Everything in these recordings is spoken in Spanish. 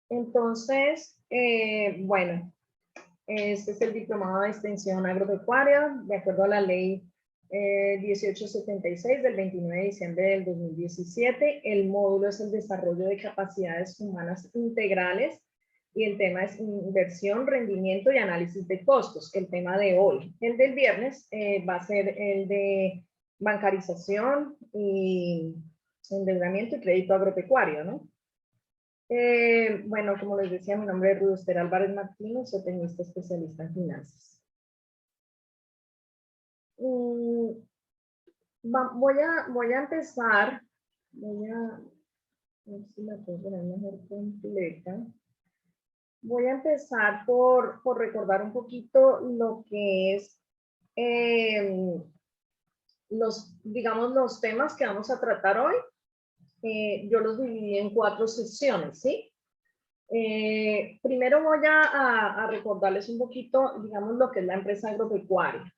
Entonces, bueno, este es el diplomado de extensión agropecuaria, de acuerdo a la ley 1876 del 29 de diciembre del 2017. El módulo es el desarrollo de capacidades humanas integrales y el tema es inversión, rendimiento y análisis de costos, el tema de hoy. El del viernes va a ser el de bancarización y endeudamiento y crédito agropecuario, ¿no? Bueno, como les decía, mi nombre es Rudoster Álvarez Martínez, soy tecnista especialista en finanzas. Voy a empezar, voy a ver si la puedo poner mejor completa. Voy a empezar por recordar un poquito lo que es digamos, los temas que vamos a tratar hoy. Yo los dividí en 4 sesiones, ¿sí? Primero voy a recordarles un poquito, digamos, lo que es la empresa agropecuaria.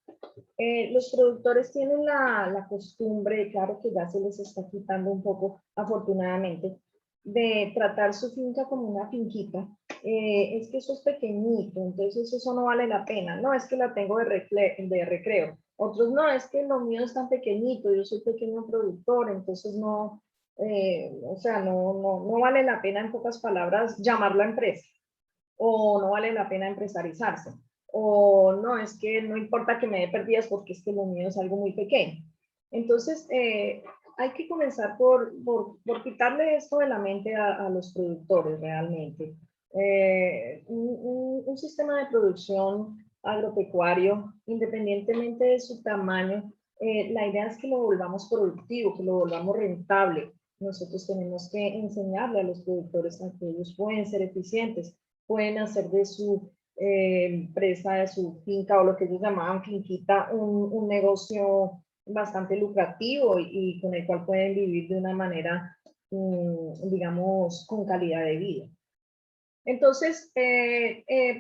Los productores tienen la costumbre, claro que ya se les está quitando un poco, afortunadamente, de tratar su finca como una finquita. Es que eso es pequeñito, entonces eso no vale la pena. No, es que la tengo de recreo. Otros no, es que lo mío es tan pequeñito, yo soy pequeño productor, entonces no, o sea, no vale la pena, en pocas palabras, llamarla empresa, o no vale la pena empresarizarse, o no, es que no importa que me dé pérdidas porque es que lo mío es algo muy pequeño. Entonces, hay que comenzar por quitarle esto de la mente a los productores realmente. Un sistema de producción agropecuario, independientemente de su tamaño, la idea es que lo volvamos productivo, que lo volvamos rentable. Nosotros tenemos que enseñarle a los productores a que ellos pueden ser eficientes, pueden hacer de su empresa, de su finca o lo que ellos llamaban finquita, un negocio bastante lucrativo y con el cual pueden vivir de una manera, digamos, con calidad de vida. Entonces,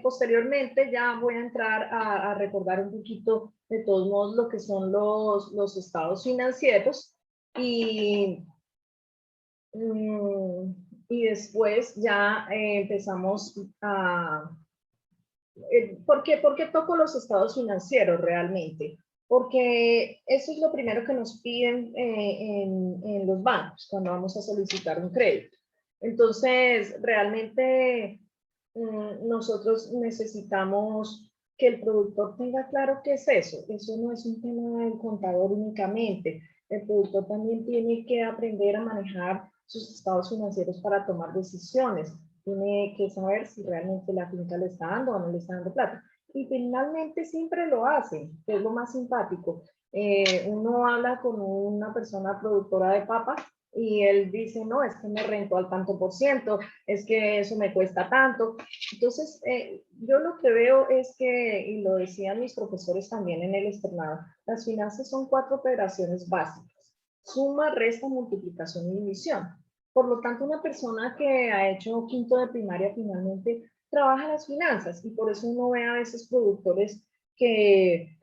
posteriormente ya voy a entrar a recordar un poquito, de todos modos, lo que son los estados financieros y, y después ya empezamos a... ¿Por qué toco los estados financieros realmente? Porque eso es lo primero que nos piden en los bancos cuando vamos a solicitar un crédito. Entonces, realmente nosotros necesitamos que el productor tenga claro qué es eso. Eso no es un tema del contador únicamente. El productor también tiene que aprender a manejar sus estados financieros para tomar decisiones. Tiene que saber si realmente la finca le está dando o no le está dando plata. Y finalmente siempre lo hacen, que es lo más simpático. Uno habla con una persona productora de papas y él dice, no, es que me rento al tanto por ciento, es que eso me cuesta tanto. Entonces, yo lo que veo es que, y lo decían mis profesores también en el externado, las finanzas son 4 operaciones básicas: suma, resta, multiplicación y división. Por lo tanto, una persona que ha hecho quinto de primaria finalmente trabaja las finanzas y por eso uno ve a veces productores que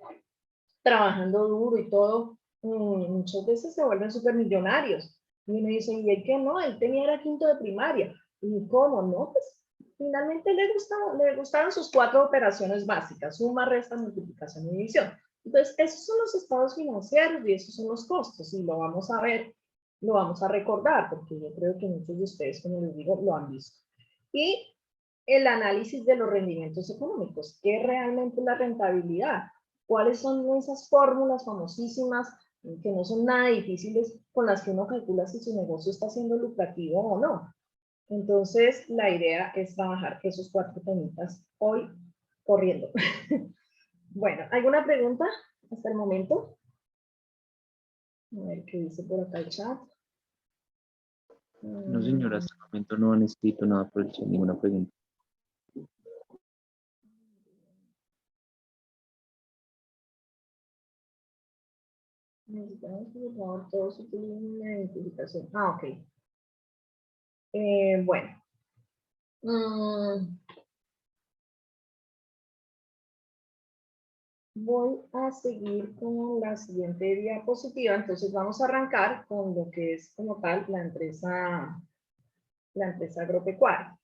trabajando duro y todo, muchas veces se vuelven supermillonarios. Y uno dice, ¿y él qué no? Él tenía era quinto de primaria. ¿Y cómo? No, pues finalmente le gustaron sus 4 operaciones básicas: suma, resta, multiplicación y división. Entonces, esos son los estados financieros y esos son los costos y lo vamos a ver, lo vamos a recordar, porque yo creo que muchos de ustedes, como les digo, lo han visto. Y el análisis de los rendimientos económicos, ¿qué es realmente la rentabilidad? ¿Cuáles son esas fórmulas famosísimas que no son nada difíciles con las que uno calcula si su negocio está siendo lucrativo o no? Entonces, la idea es trabajar esos 4 temitas hoy corriendo. Bueno, ¿alguna pregunta hasta el momento? A ver qué dice por acá el chat. No, señora, hasta el momento no han escrito nada por el chat, ninguna pregunta. Necesitamos que por favor todos utilicen la identificación. Ah, ok. Bueno. Voy a seguir con la siguiente diapositiva. Entonces vamos a arrancar con lo que es como tal la empresa agropecuaria.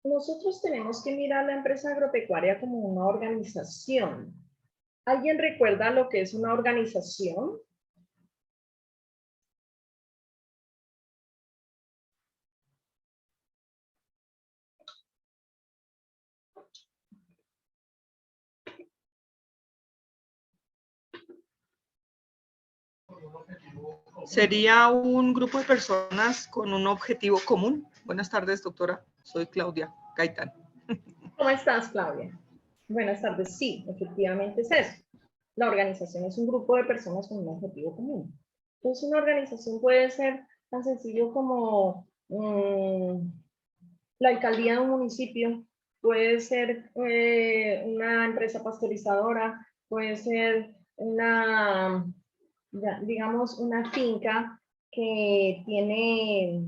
nosotros tenemos que mirar la empresa agropecuaria como una organización. ¿Alguien recuerda lo que es una organización? Sería un grupo de personas con un objetivo común. Buenas tardes, doctora. Soy Claudia Gaitán. ¿Cómo estás, Claudia? Buenas tardes. Sí, efectivamente es eso. La organización es un grupo de personas con un objetivo común. Entonces, una organización puede ser tan sencillo como la alcaldía de un municipio, puede ser una empresa pasteurizadora, puede ser una, digamos, una finca que tiene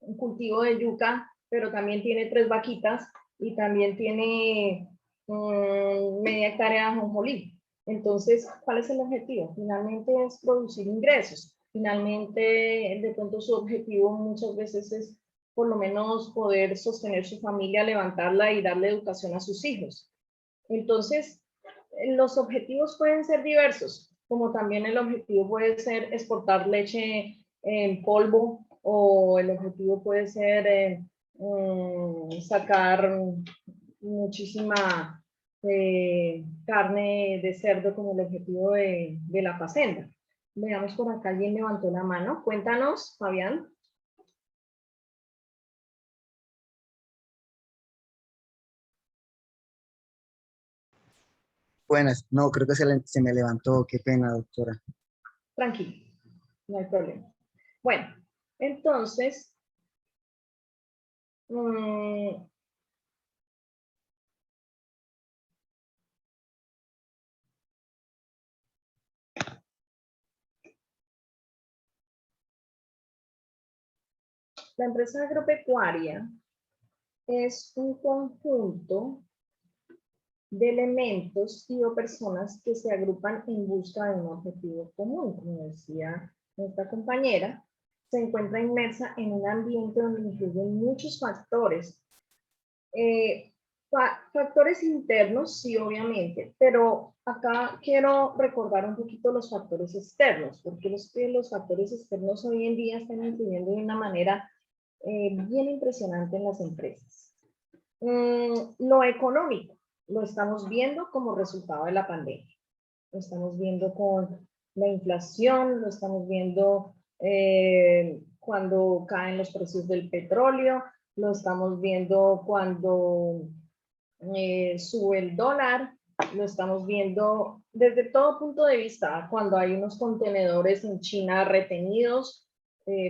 un cultivo de yuca, pero también tiene 3 vaquitas y también tiene media hectárea de ajonjolí. Entonces, ¿cuál es el objetivo? Finalmente es producir ingresos. Finalmente, de pronto su objetivo muchas veces es por lo menos poder sostener su familia, levantarla y darle educación a sus hijos. Entonces, los objetivos pueden ser diversos, como también el objetivo puede ser exportar leche en polvo, o el objetivo puede ser sacar muchísima carne de cerdo como el objetivo de la facenda. Veamos por acá, alguien levantó la mano. Cuéntanos, Fabián. Buenas, no, creo que se me levantó, qué pena, doctora. Tranquilo, no hay problema. Bueno, entonces, la empresa agropecuaria es un conjunto de elementos y o personas que se agrupan en busca de un objetivo común. Como decía nuestra compañera, se encuentra inmersa en un ambiente donde influyen muchos factores. Factores internos, sí, obviamente, pero acá quiero recordar un poquito los factores externos, porque los factores externos hoy en día están influyendo de una manera bien impresionante en las empresas. Lo económico lo estamos viendo como resultado de la pandemia. Lo estamos viendo con la inflación, lo estamos viendo cuando caen los precios del petróleo, lo estamos viendo cuando sube el dólar, lo estamos viendo desde todo punto de vista, cuando hay unos contenedores en China retenidos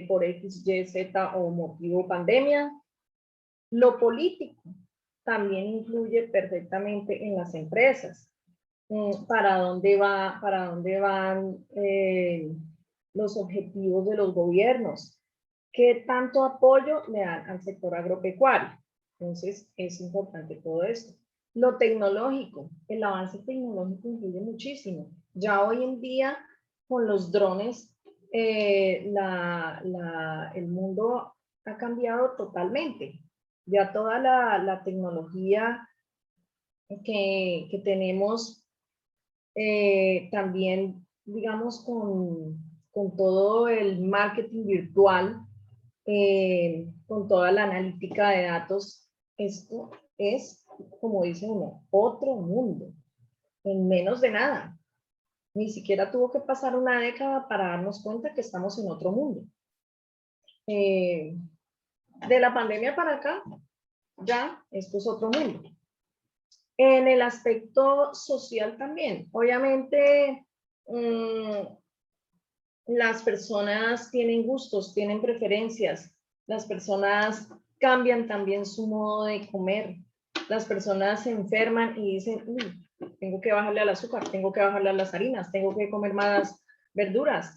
por X, Y, Z o motivo pandemia. Lo político también influye perfectamente en las empresas. ¿Para dónde van los objetivos de los gobiernos? ¿Qué tanto apoyo le dan al sector agropecuario? Entonces, es importante todo esto. Lo tecnológico, el avance tecnológico influye muchísimo. Ya hoy en día, con los drones, el mundo ha cambiado totalmente. Ya toda la tecnología que tenemos también, digamos, con todo el marketing virtual, con toda la analítica de datos, esto es, como dice uno, otro mundo, en menos de nada. Ni siquiera tuvo que pasar una década para darnos cuenta que estamos en otro mundo. De la pandemia para acá, ya esto es otro mundo. En el aspecto social también, obviamente, las personas tienen gustos, tienen preferencias, las personas cambian también su modo de comer, las personas se enferman y dicen, tengo que bajarle al azúcar, tengo que bajarle a las harinas, tengo que comer más verduras,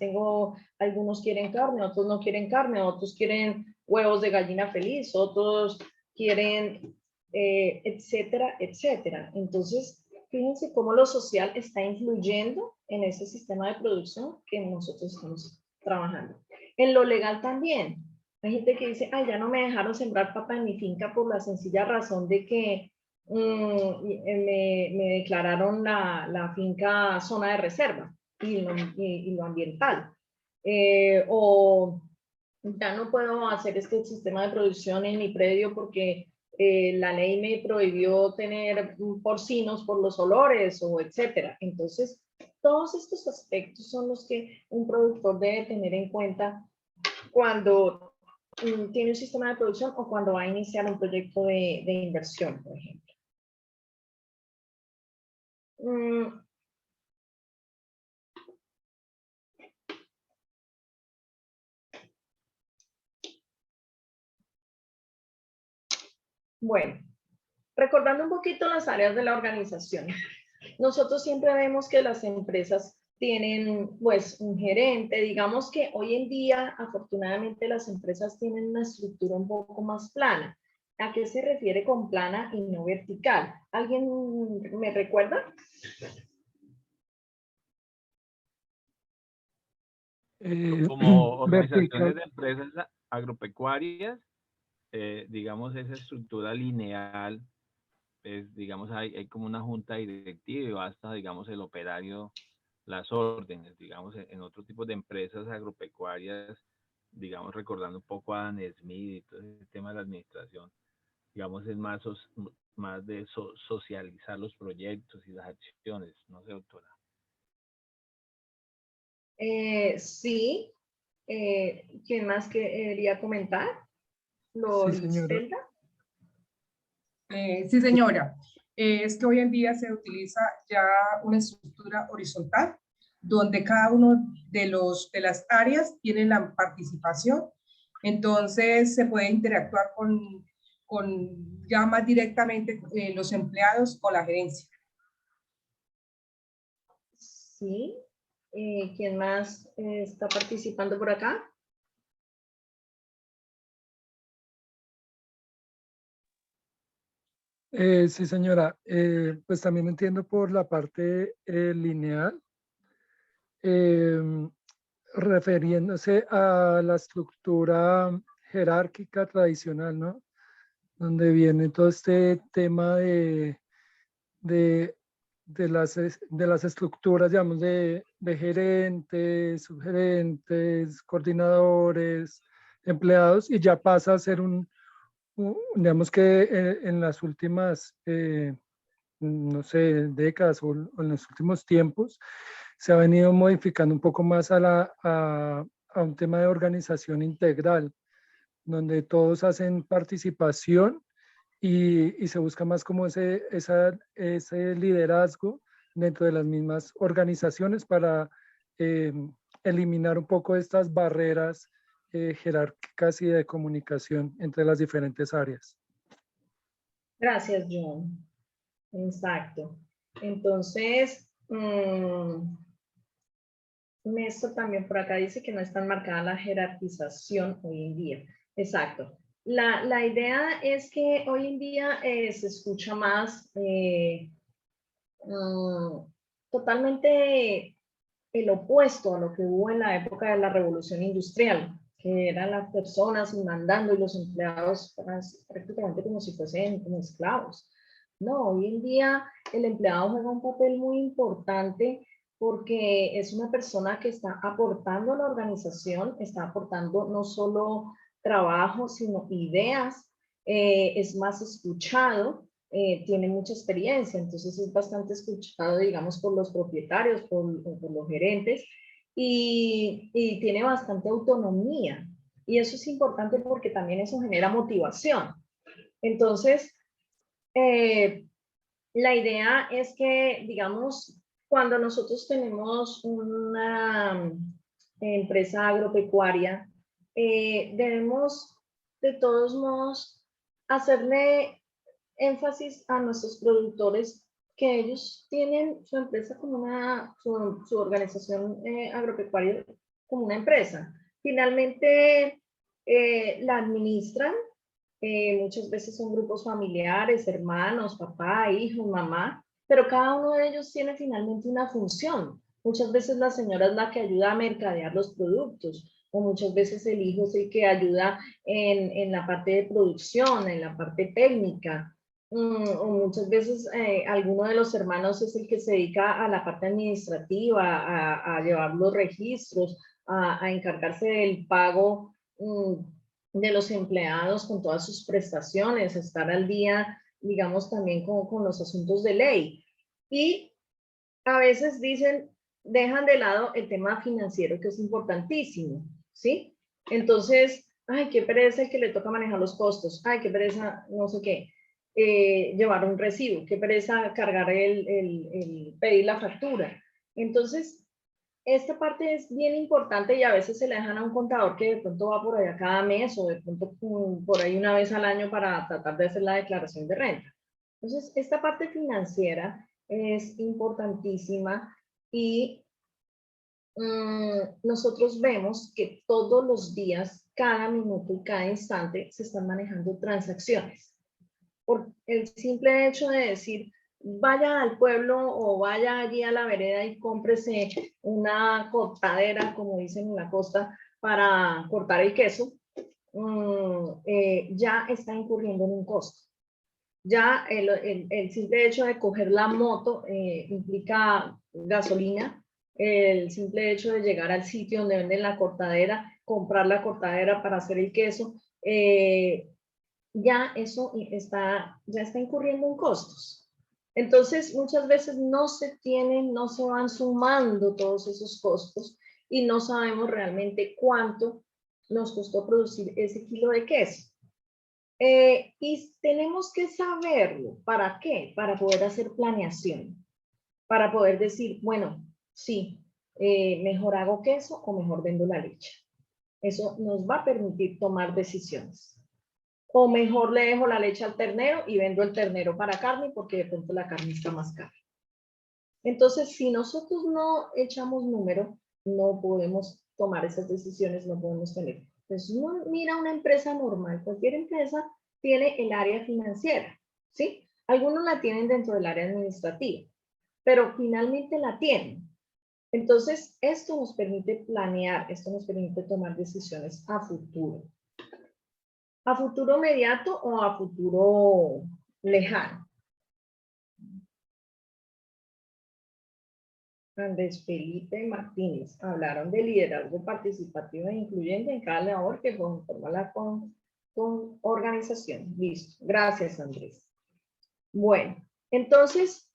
algunos quieren carne, otros no quieren carne, otros quieren huevos de gallina feliz, otros quieren, etcétera, etcétera. Entonces, fíjense cómo lo social está influyendo en ese sistema de producción que nosotros estamos trabajando. En lo legal también, Hay gente que dice, ay, ya no me dejaron sembrar papa en mi finca por la sencilla razón de que me declararon la finca zona de reserva y lo ambiental. O ya no puedo hacer este sistema de producción en mi predio porque la ley me prohibió tener porcinos por los olores o etcétera. Entonces, todos estos aspectos son los que un productor debe tener en cuenta cuando tiene un sistema de producción o cuando va a iniciar un proyecto de inversión, por ejemplo. Bueno, recordando un poquito las áreas de la organización. Nosotros siempre vemos que las empresas tienen pues un gerente, digamos que hoy en día afortunadamente las empresas tienen una estructura un poco más plana. ¿A qué se refiere con plana y no vertical? ¿Alguien me recuerda? Como organizaciones vertical. de empresas agropecuarias, digamos, esa estructura lineal, digamos, hay como una junta directiva y basta, digamos, el operario, las órdenes, digamos, en otro tipo de empresas agropecuarias, digamos, recordando un poco a Adam Smith y todo ese tema de la administración, digamos, es más, más de socializar los proyectos y las acciones, no sé, doctora. Sí. ¿Quién más quería comentar? Sí, señora. ¿Loristelda? Sí, señora. Es que hoy en día se utiliza ya una estructura horizontal donde cada uno de las áreas tiene la participación. Entonces se puede interactuar con ya más directamente los empleados o la gerencia. Sí. ¿Quién más está participando por acá? Sí, señora. Pues también entiendo por la parte lineal, refiriéndose a la estructura jerárquica tradicional, ¿no? Donde viene todo este tema de las estructuras, digamos, de gerentes, subgerentes, coordinadores, empleados, y ya pasa a ser digamos que en las últimas, no sé, décadas o en los últimos tiempos, se ha venido modificando un poco más a un tema de organización integral, donde todos hacen participación y se busca más como ese liderazgo dentro de las mismas organizaciones para eliminar un poco estas barreras jerárquicas y de comunicación entre las diferentes áreas. Gracias, John. Exacto. Entonces, Néstor también por acá dice que no es tan marcada la jerarquización hoy en día. Exacto. La idea es que hoy en día se escucha más totalmente el opuesto a lo que hubo en la época de la Revolución Industrial, que eran las personas mandando y los empleados prácticamente como si fuesen como esclavos. No, hoy en día el empleado juega un papel muy importante porque es una persona que está aportando a la organización, está aportando no solo trabajo, sino ideas, es más escuchado, tiene mucha experiencia, entonces es bastante escuchado, digamos, por los propietarios, por los gerentes, y tiene bastante autonomía. Y eso es importante porque también eso genera motivación. Entonces, la idea es que, digamos, cuando nosotros tenemos una empresa agropecuaria, debemos de todos modos hacerle énfasis a nuestros productores que ellos tienen su empresa como su organización agropecuaria como una empresa. Finalmente la administran, muchas veces son grupos familiares, hermanos, papá, hijo, mamá, pero cada uno de ellos tiene finalmente una función. Muchas veces la señora es la que ayuda a mercadear los productos, o muchas veces el hijo es el que ayuda en la parte de producción, en la parte técnica, o muchas veces alguno de los hermanos es el que se dedica a la parte administrativa, a llevar los registros, a encargarse del pago de los empleados con todas sus prestaciones, estar al día, digamos, también con los asuntos de ley. Y a veces dicen, dejan de lado el tema financiero, que es importantísimo, ¿sí? Entonces, ay, qué pereza el que le toca manejar los costos, ay, qué pereza, no sé qué, llevar un recibo, qué pereza cargar el pedir la factura. Entonces, esta parte es bien importante y a veces se le dejan a un contador que de pronto va por allá cada mes o de pronto por ahí una vez al año para tratar de hacer la declaración de renta. Entonces, esta parte financiera es importantísima y nosotros vemos que todos los días, cada minuto y cada instante se están manejando transacciones. Por el simple hecho de decir, vaya al pueblo o vaya allí a la vereda y cómprese una cortadera, como dicen en la costa, para cortar el queso, ya está incurriendo en un costo. Ya el simple hecho de coger la moto implica gasolina, el simple hecho de llegar al sitio donde venden la cortadera, comprar la cortadera para hacer el queso, ya eso ya está incurriendo en costos. Entonces, muchas veces no se van sumando todos esos costos y no sabemos realmente cuánto nos costó producir ese kilo de queso. Y tenemos que saberlo. ¿Para qué? Para poder hacer planeación. Para poder decir, bueno, sí, mejor hago queso o mejor vendo la leche. Eso nos va a permitir tomar decisiones. O mejor le dejo la leche al ternero y vendo el ternero para carne porque de pronto la carne está más cara. Entonces, si nosotros no echamos número, no podemos tomar esas decisiones, no podemos tener. Entonces, uno mira una empresa normal, cualquier empresa tiene el área financiera, ¿sí? Algunos la tienen dentro del área administrativa, pero finalmente la tienen. Entonces, esto nos permite planear, esto nos permite tomar decisiones a futuro. ¿A futuro inmediato o a futuro lejano? Andrés Felipe Martínez hablaron de liderazgo participativo e incluyente en cada labor que conforma la con organización. Listo. Gracias, Andrés. Bueno, entonces,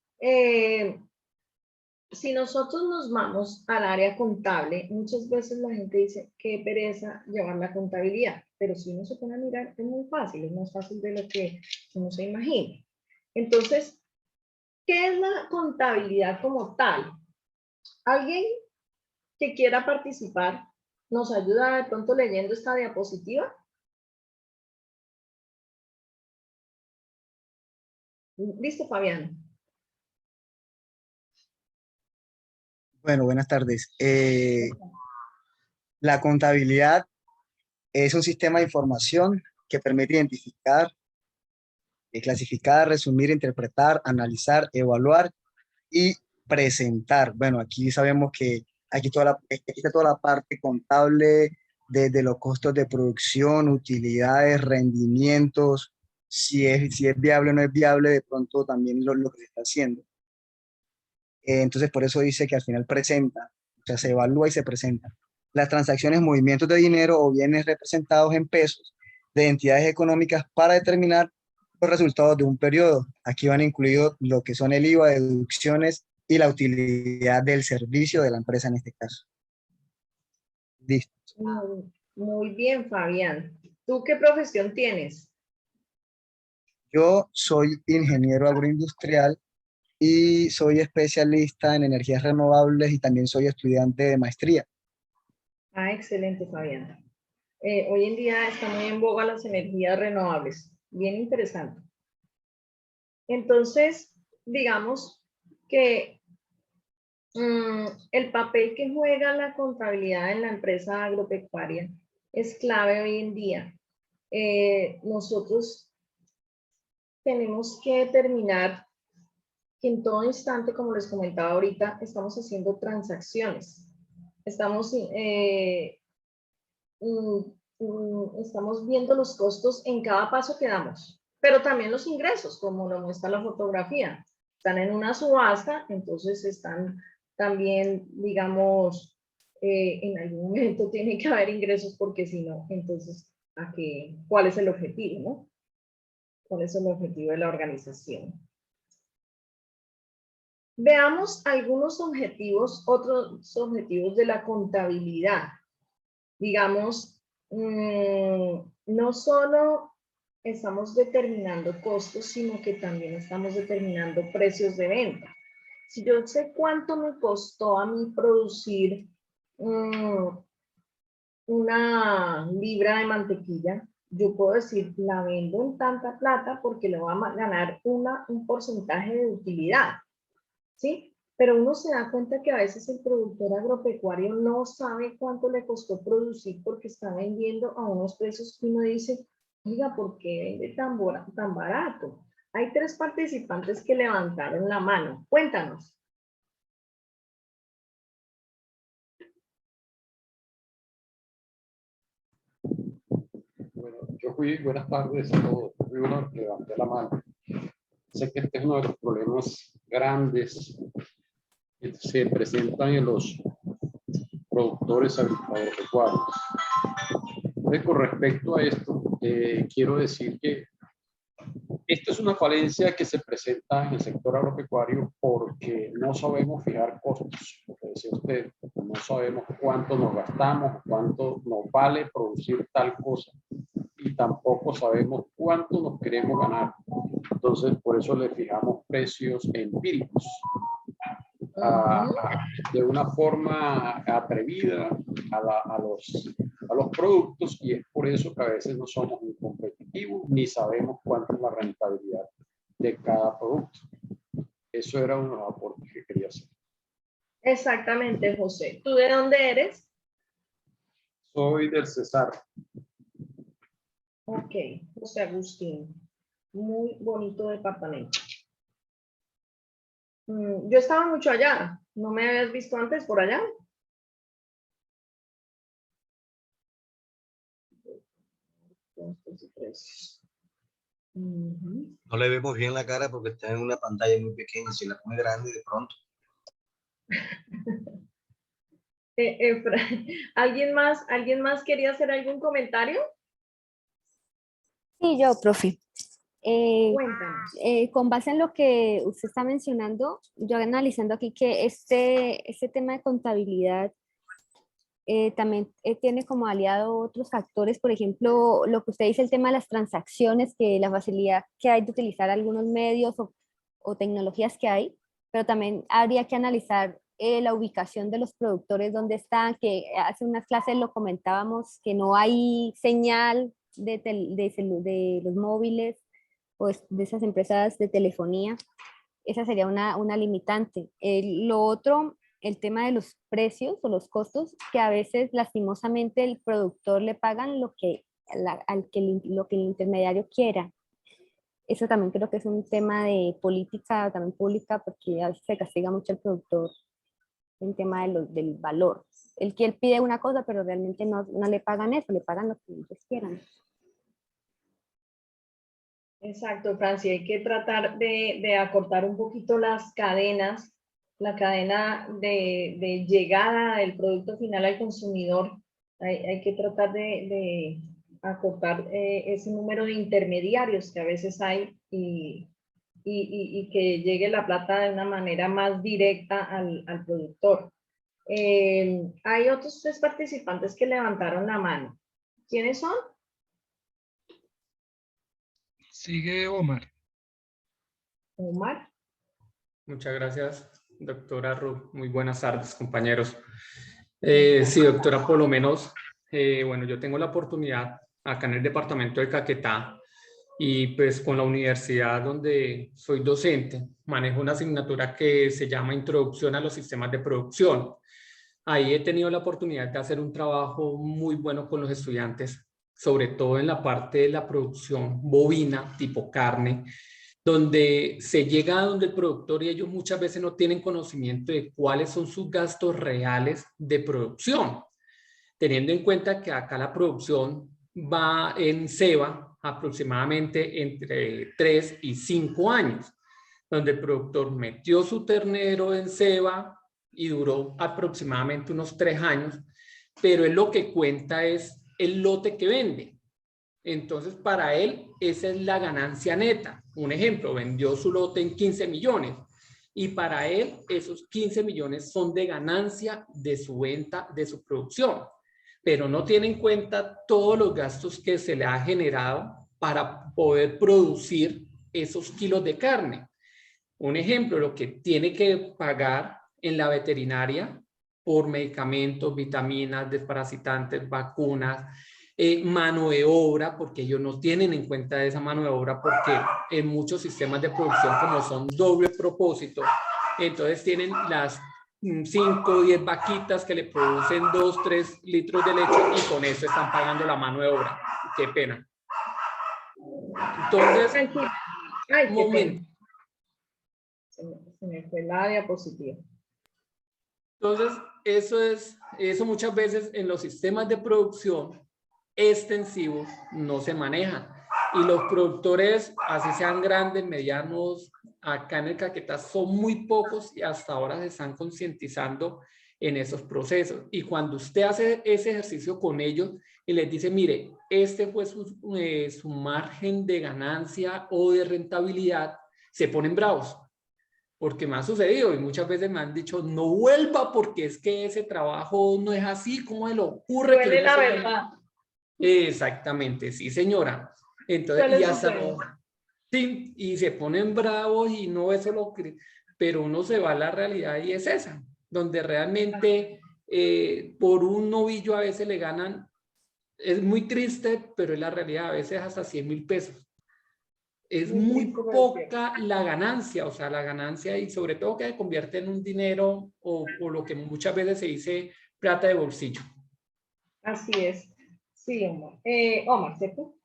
si nosotros nos vamos al área contable, muchas veces la gente dice, qué pereza llevar la contabilidad, pero si uno se pone a mirar, es muy fácil, es más fácil de lo que uno se imagina. Entonces, ¿qué es la contabilidad como tal? ¿Alguien que quiera participar nos ayuda de pronto leyendo esta diapositiva? Listo, Fabián. Bueno, buenas tardes. La contabilidad es un sistema de información que permite identificar, clasificar, resumir, interpretar, analizar, evaluar y presentar. Bueno, aquí sabemos que aquí está toda la parte contable desde los costos de producción, utilidades, rendimientos, si es viable o no es viable, de pronto también lo que se está haciendo. Entonces, por eso dice que al final presenta, o sea, se evalúa y se presenta. Las transacciones, movimientos de dinero o bienes representados en pesos de entidades económicas para determinar los resultados de un periodo. Aquí van incluidos lo que son el IVA, deducciones y la utilidad del servicio de la empresa en este caso. Listo. Muy bien, Fabián. ¿Tú qué profesión tienes? Yo soy ingeniero agroindustrial y soy especialista en energías renovables y también soy estudiante de maestría. Ah, excelente, Fabián. Hoy en día están muy en boga las energías renovables. Bien interesante. Entonces, digamos que el papel que juega la contabilidad en la empresa agropecuaria es clave hoy en día. Nosotros tenemos que determinar que en todo instante, como les comentaba ahorita, estamos haciendo transacciones. Estamos estamos viendo los costos en cada paso que damos, pero también los ingresos, como lo muestra la fotografía. Están en una subasta, entonces están también, digamos, en algún momento tiene que haber ingresos, porque si no, entonces, ¿cuál es el objetivo, no? ¿Cuál es el objetivo de la organización? Veamos algunos objetivos, otros objetivos de la contabilidad. Digamos, no solo estamos determinando costos, sino que también estamos determinando precios de venta. Si yo sé cuánto me costó a mí producir una libra de mantequilla, yo puedo decir, la vendo en tanta plata porque le va a ganar un porcentaje de utilidad, ¿sí? Pero uno se da cuenta que a veces el productor agropecuario no sabe cuánto le costó producir porque está vendiendo a unos precios que uno dice, oiga, ¿por qué vende tan barato? Hay 3 participantes que levantaron la mano. Cuéntanos. Bueno, buenas tardes a todos. Fui uno que levanté la mano. Sé que este es uno de los problemas grandes que se presentan en los productores agropecuarios. Con respecto a esto, quiero decir que esta es una falencia que se presenta en el sector agropecuario porque no sabemos fijar costos. Lo que decía usted, no sabemos cuánto nos gastamos, cuánto nos vale producir tal cosa, y tampoco sabemos cuánto nos queremos ganar. Entonces, por eso le fijamos precios empíricos. De una forma atrevida a los productos, y es por eso que a veces no somos muy competitivos ni sabemos cuánto es la rentabilidad de cada producto. Eso era uno de los aportes que quería hacer. Exactamente, José. ¿Tú de dónde eres? Soy del Cesar. Ok, José Agustín. Muy bonito departamento. Yo estaba mucho allá. ¿No me habías visto antes por allá? Costos y precios. No le vemos bien la cara porque está en una pantalla muy pequeña. Si la pone grande de pronto. ¿Alguien más quería hacer algún comentario? Sí, yo, profe. Cuéntanos. Con base en lo que usted está mencionando, yo analizando aquí que este tema de contabilidad también tiene como aliado otros factores, por ejemplo, lo que usted dice, el tema de las transacciones, que la facilidad que hay de utilizar algunos medios o tecnologías que hay, pero también habría que analizar la ubicación de los productores, dónde están, que hace unas clases lo comentábamos, que no hay señal de los móviles o de esas empresas de telefonía. Esa sería una limitante. Lo otro, el tema de los precios o los costos, que a veces lastimosamente el productor le pagan lo que el intermediario quiera. Eso también creo que es un tema de política también pública, porque a veces se castiga mucho al productor en tema del valor. Él pide una cosa, pero realmente no le pagan eso, le pagan lo que ellos quieran. Exacto, Francia, hay que tratar de acortar un poquito las cadenas, la cadena de llegada del producto final al consumidor. Hay que tratar de acortar ese número de intermediarios que a veces hay y que llegue la plata de una manera más directa al productor. Hay otros 3 participantes que levantaron la mano. ¿Quiénes son? Sigue Omar. Omar. Muchas gracias, doctora Ruth. Muy buenas tardes, compañeros. Sí, doctora, por lo menos, bueno, yo tengo la oportunidad acá en el departamento de Caquetá y pues con la universidad donde soy docente, manejo una asignatura que se llama Introducción a los Sistemas de Producción. Ahí he tenido la oportunidad de hacer un trabajo muy bueno con los estudiantes, sobre todo en la parte de la producción bovina, tipo carne, donde se llega a donde el productor y ellos muchas veces no tienen conocimiento de cuáles son sus gastos reales de producción. teniendo en cuenta que acá la producción va en ceba aproximadamente entre 3 y 5 años, donde el productor metió su ternero en ceba y duró aproximadamente unos 3 años, pero él lo que cuenta es el lote que vende. Entonces, para él, esa es la ganancia neta. Un ejemplo, vendió su lote en 15 millones y para él esos 15 millones son de ganancia de su venta, de su producción, pero no tiene en cuenta todos los gastos que se le ha generado para poder producir esos kilos de carne. Un ejemplo, lo que tiene que pagar en la veterinaria por medicamentos, vitaminas, desparasitantes, vacunas, mano de obra, porque ellos no tienen en cuenta esa mano de obra, porque en muchos sistemas de producción, como son doble propósito, entonces tienen las 5 o 10 vaquitas que le producen 2, 3 litros de leche y con eso están pagando la mano de obra. Qué pena. Entonces, ay, qué pena. Se me fue la diapositiva. Entonces, eso muchas veces en los sistemas de producción extensivos no se maneja. Y los productores, así sean grandes, medianos, acá en el Caquetá son muy pocos y hasta ahora se están concientizando en esos procesos. Y cuando usted hace ese ejercicio con ellos y les dice, mire, este fue su margen de ganancia o de rentabilidad, se ponen bravos. Porque me ha sucedido y muchas veces me han dicho, no vuelva porque es que ese trabajo no es así, ¿cómo le ocurre? Duele la verdad. Exactamente, sí señora. Entonces, y hasta, sí, y se ponen bravos y no eso lo cree, pero uno se va a la realidad y es esa, donde realmente por un novillo a veces le ganan, es muy triste, pero es la realidad, a veces hasta 100,000 pesos. Es muy poca la ganancia, o sea, la ganancia y sobre todo que se convierte en un dinero o lo que muchas veces se dice plata de bolsillo. Así es. Sí, Omar. Omar, ¿cierto?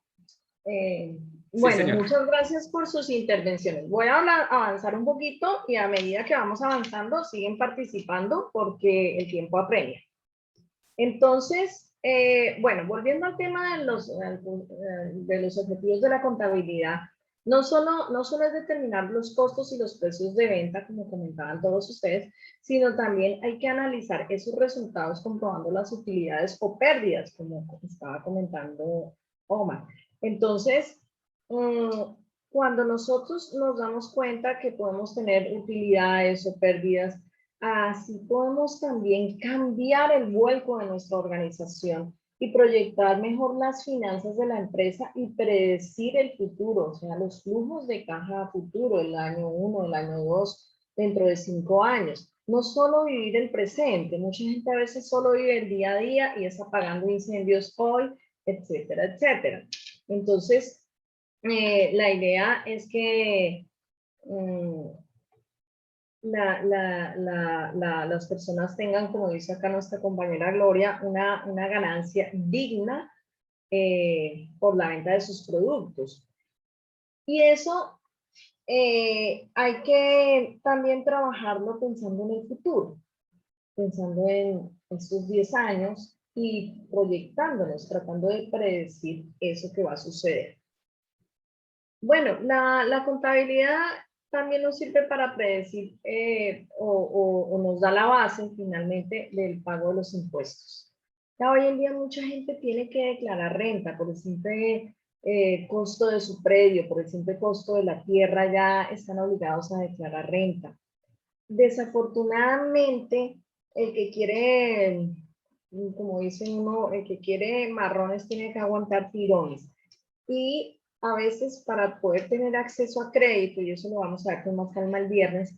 Bueno, sí, muchas gracias por sus intervenciones. Voy a avanzar un poquito y a medida que vamos avanzando siguen participando porque el tiempo apremia. Entonces, bueno, volviendo al tema de los objetivos de la contabilidad, no solo es determinar los costos y los precios de venta, como comentaban todos ustedes, sino también hay que analizar esos resultados comprobando las utilidades o pérdidas, como estaba comentando Omar. Entonces, cuando nosotros nos damos cuenta que podemos tener utilidades o pérdidas, así podemos también cambiar el vuelco de nuestra organización y proyectar mejor las finanzas de la empresa y predecir el futuro, o sea, los flujos de caja a futuro, el año 1, el año 2, dentro de 5 años. No solo vivir el presente, mucha gente a veces solo vive el día a día y está apagando incendios hoy, etcétera, etcétera. Entonces, la idea es que las personas tengan, como dice acá nuestra compañera Gloria, una ganancia digna por la venta de sus productos. Y eso hay que también trabajarlo pensando en el futuro, pensando en estos 10 años y proyectándonos, tratando de predecir eso que va a suceder. Bueno, la contabilidad también nos sirve para predecir o nos da la base finalmente del pago de los impuestos. Ya hoy en día mucha gente tiene que declarar renta por el simple costo de su predio, por el simple costo de la tierra, ya están obligados a declarar renta. Desafortunadamente, el que quiere, como dice uno, el que quiere marrones tiene que aguantar tirones. Y a veces para poder tener acceso a crédito, y eso lo vamos a ver con más calma el viernes,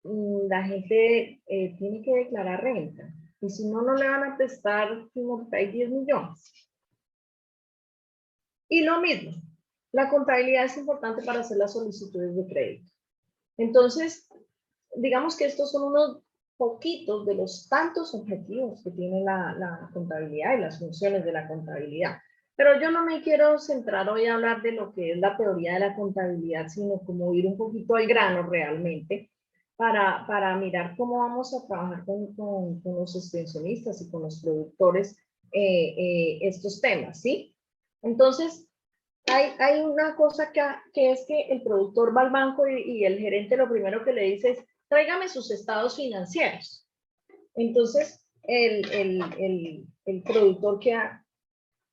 la gente tiene que declarar renta. Y si no, no le van a prestar como 10 millones. Y lo mismo, la contabilidad es importante para hacer las solicitudes de crédito. Entonces, digamos que estos son unos poquitos de los tantos objetivos que tiene la contabilidad y las funciones de la contabilidad. Pero yo no me quiero centrar hoy a hablar de lo que es la teoría de la contabilidad, sino como ir un poquito al grano realmente. para mirar cómo vamos a trabajar con los extensionistas y con los productores estos temas, ¿sí? Entonces, hay una cosa que es que el productor va al banco y el gerente lo primero que le dice es, tráigame sus estados financieros. Entonces, el productor queda,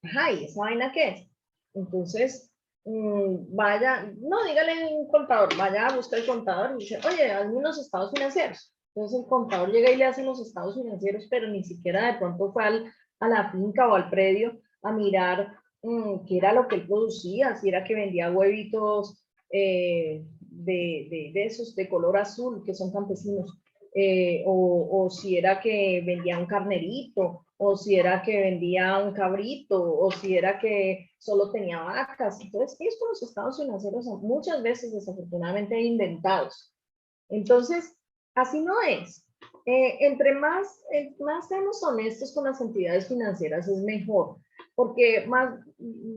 ajá, ¿y esa vaina qué es? Entonces, vaya, no, dígale a un contador, vaya a buscar el contador y dice, oye, hazme unos estados financieros. Entonces el contador llega y le hace los estados financieros, pero ni siquiera de pronto fue a la finca o al predio a mirar qué era lo que él producía, si era que vendía huevitos de esos de color azul, que son campesinos, o si era que vendía un carnerito, o si era que vendía un cabrito, o si era que solo tenía vacas. Entonces, estos los estados financieros son muchas veces desafortunadamente inventados. Entonces, así no es. Entre más seamos honestos con las entidades financieras es mejor, porque más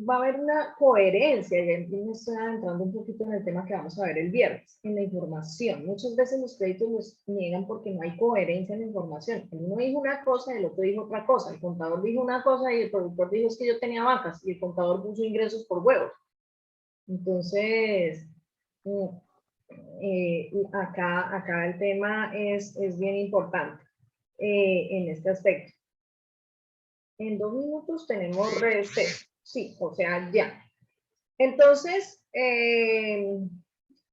va a haber una coherencia, y aquí me estoy adentrando un poquito en el tema que vamos a ver el viernes, en la información. Muchas veces los créditos los niegan porque no hay coherencia en la información. El uno dijo una cosa y el otro dijo otra cosa. El contador dijo una cosa y el productor dijo es que yo tenía vacas y el contador puso ingresos por huevos. Entonces, acá el tema es bien importante en este aspecto. En 2 minutos tenemos redes, sí, o sea, ya. Entonces,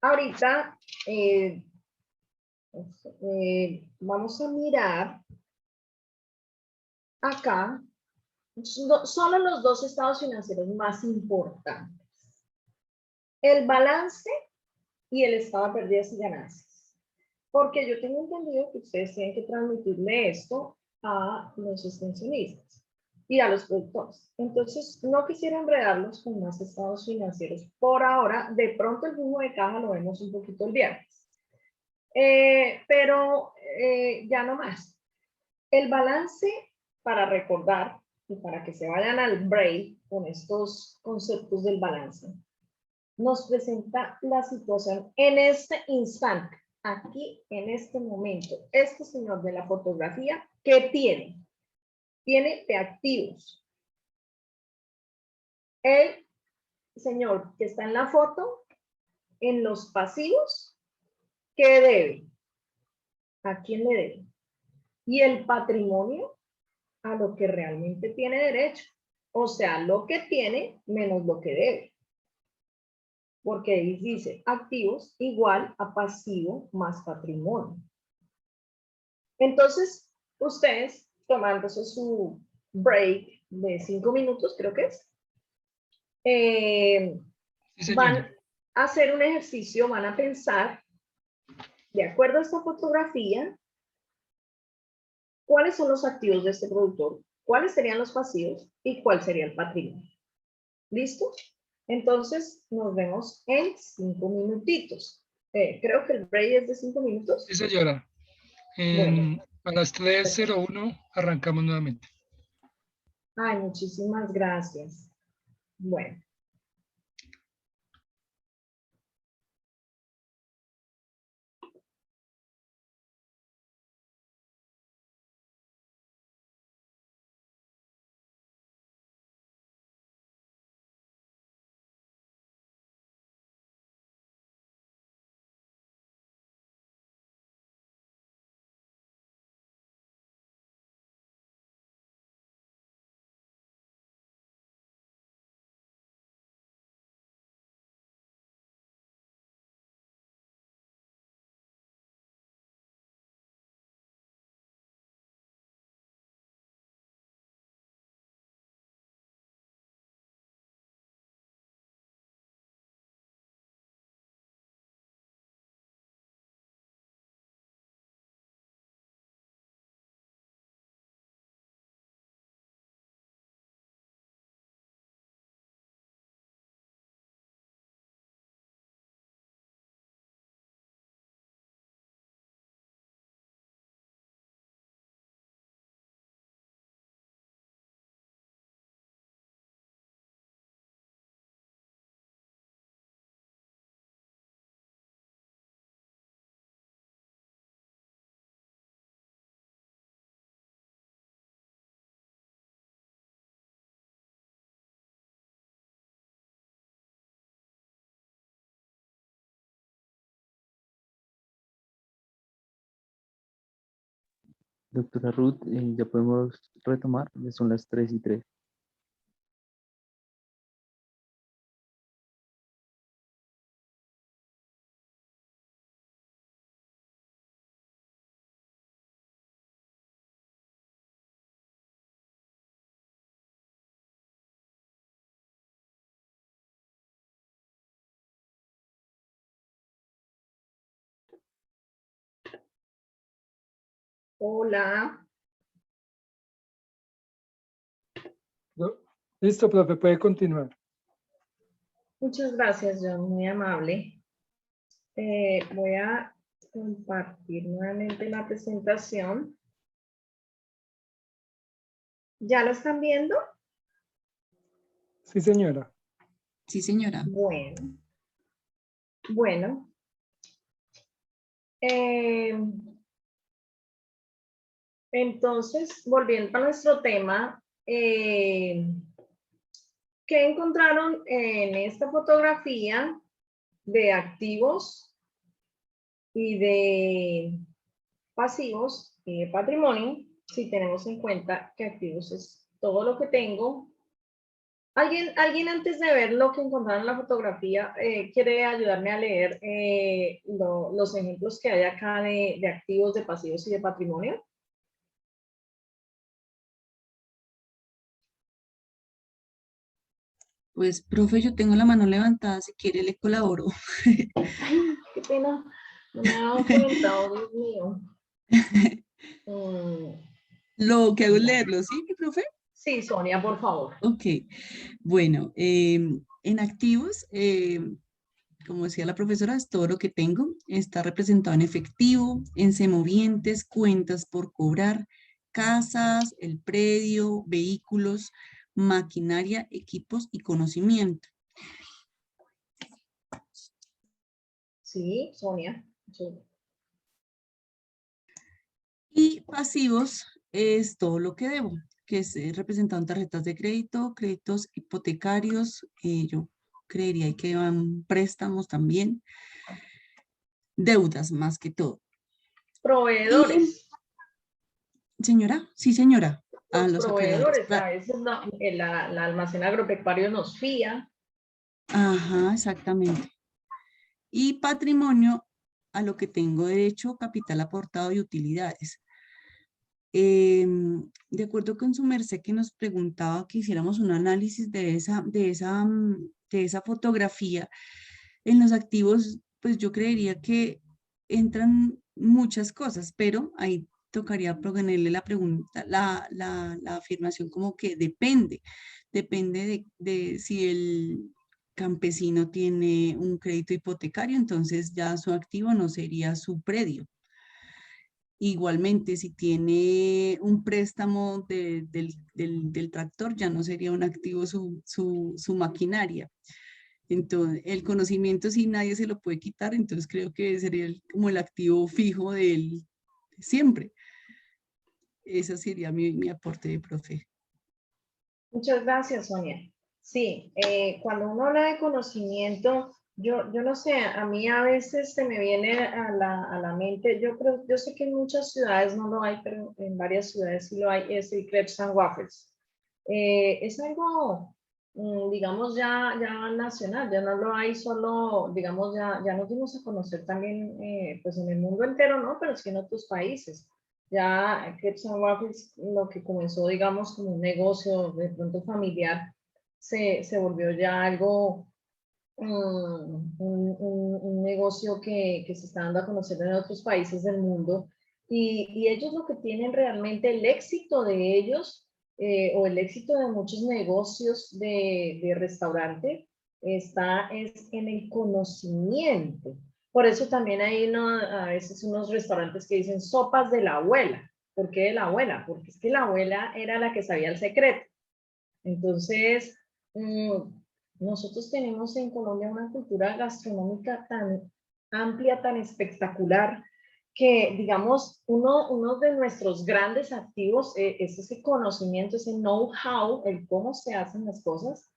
ahorita vamos a mirar acá solo los 2 estados financieros más importantes. El balance y el estado de pérdidas y ganancias. Porque yo tengo entendido que ustedes tienen que transmitirle esto a los extensionistas y a los productores. Entonces, no quisiera enredarlos con más estados financieros. Por ahora, de pronto el flujo de caja lo vemos un poquito el viernes. Pero ya no más. El balance, para recordar y para que se vayan al break con estos conceptos del balance, nos presenta la situación en este instante, aquí, en este momento. Este señor de la fotografía, ¿qué tiene? Tiene de activos. El señor que está en la foto, en los pasivos, ¿qué debe? ¿A quién le debe? Y el patrimonio, a lo que realmente tiene derecho. O sea, lo que tiene menos lo que debe. Porque ahí dice activos igual a pasivo más patrimonio. Entonces, ustedes, tomándose su break de 5 minutos, creo que es, van a hacer un ejercicio, van a pensar, de acuerdo a esta fotografía, cuáles son los activos de este productor, cuáles serían los pasivos y cuál sería el patrimonio. ¿Listo? Entonces, nos vemos en 5 minutitos. Creo que el break es de 5 minutos. Sí, señora. Bueno. A las 3:01 arrancamos nuevamente. Ay, muchísimas gracias. Bueno. Doctora Ruth, ya podemos retomar, ya son las 3:03. Hola. Listo, profe, puede continuar. Muchas gracias, John, muy amable. Voy a compartir nuevamente la presentación. ¿Ya lo están viendo? Sí, señora. Sí, señora. Bueno. Bueno. Entonces, volviendo a nuestro tema, ¿qué encontraron en esta fotografía de activos y de pasivos y de patrimonio? Si tenemos en cuenta que activos es todo lo que tengo. ¿Alguien antes de ver lo que encontraron en la fotografía quiere ayudarme a leer los ejemplos que hay acá de activos, de pasivos y de patrimonio? Pues, profe, yo tengo la mano levantada, si quiere le colaboro. Ay, qué pena, no me había comentado, Dios mío. Lo que hago es leerlo, ¿sí, mi profe? Sí, Sonia, por favor. Ok, bueno, en activos, como decía la profesora, es todo lo que tengo. Está representado en efectivo, en semovientes, cuentas por cobrar, casas, el predio, vehículos, maquinaria, equipos y conocimiento. Sí, Sonia. Sí. Y pasivos es todo lo que debo, que es representado en tarjetas de crédito, créditos hipotecarios, yo creería que van préstamos también, deudas más que todo. Proveedores. Señora, sí señora. Los proveedores, a veces la almacén agropecuario nos fía. Ajá, exactamente. Y patrimonio, a lo que tengo derecho, capital aportado y utilidades. De acuerdo con su merced que nos preguntaba que hiciéramos un análisis de esa fotografía, en los activos, pues yo creería que entran muchas cosas, pero ahí tocaría ponerle la pregunta, la afirmación como que depende de si el campesino tiene un crédito hipotecario, entonces ya su activo no sería su predio. Igualmente, si tiene un préstamo del tractor, ya no sería un activo su maquinaria. Entonces, el conocimiento, si nadie se lo puede quitar, entonces creo que sería como el activo fijo de él siempre. Ese sería mi aporte de profe. Muchas gracias, Sonia. Sí, cuando uno habla de conocimiento, yo no sé, a mí a veces se me viene a la mente, yo sé que en muchas ciudades no lo hay, pero en varias ciudades sí lo hay, es el crepes and waffles. Es algo, digamos, ya nacional, ya no lo hay solo, digamos, ya nos dimos a conocer también, pues en el mundo entero, ¿no? Pero sí en otros países. Ya crepes and waffles, lo que comenzó, digamos, como un negocio de pronto familiar, se volvió ya algo, un negocio que se está dando a conocer en otros países del mundo. Y ellos lo que tienen realmente, el éxito de ellos, o el éxito de muchos negocios de restaurante, está en el conocimiento. Por eso también hay a veces unos restaurantes que dicen sopas de la abuela. ¿Por qué de la abuela? Porque es que la abuela era la que sabía el secreto. Entonces, nosotros tenemos en Colombia una cultura gastronómica tan amplia, tan espectacular, que, digamos, uno de nuestros grandes activos es ese conocimiento, ese know-how, el cómo se hacen las cosas,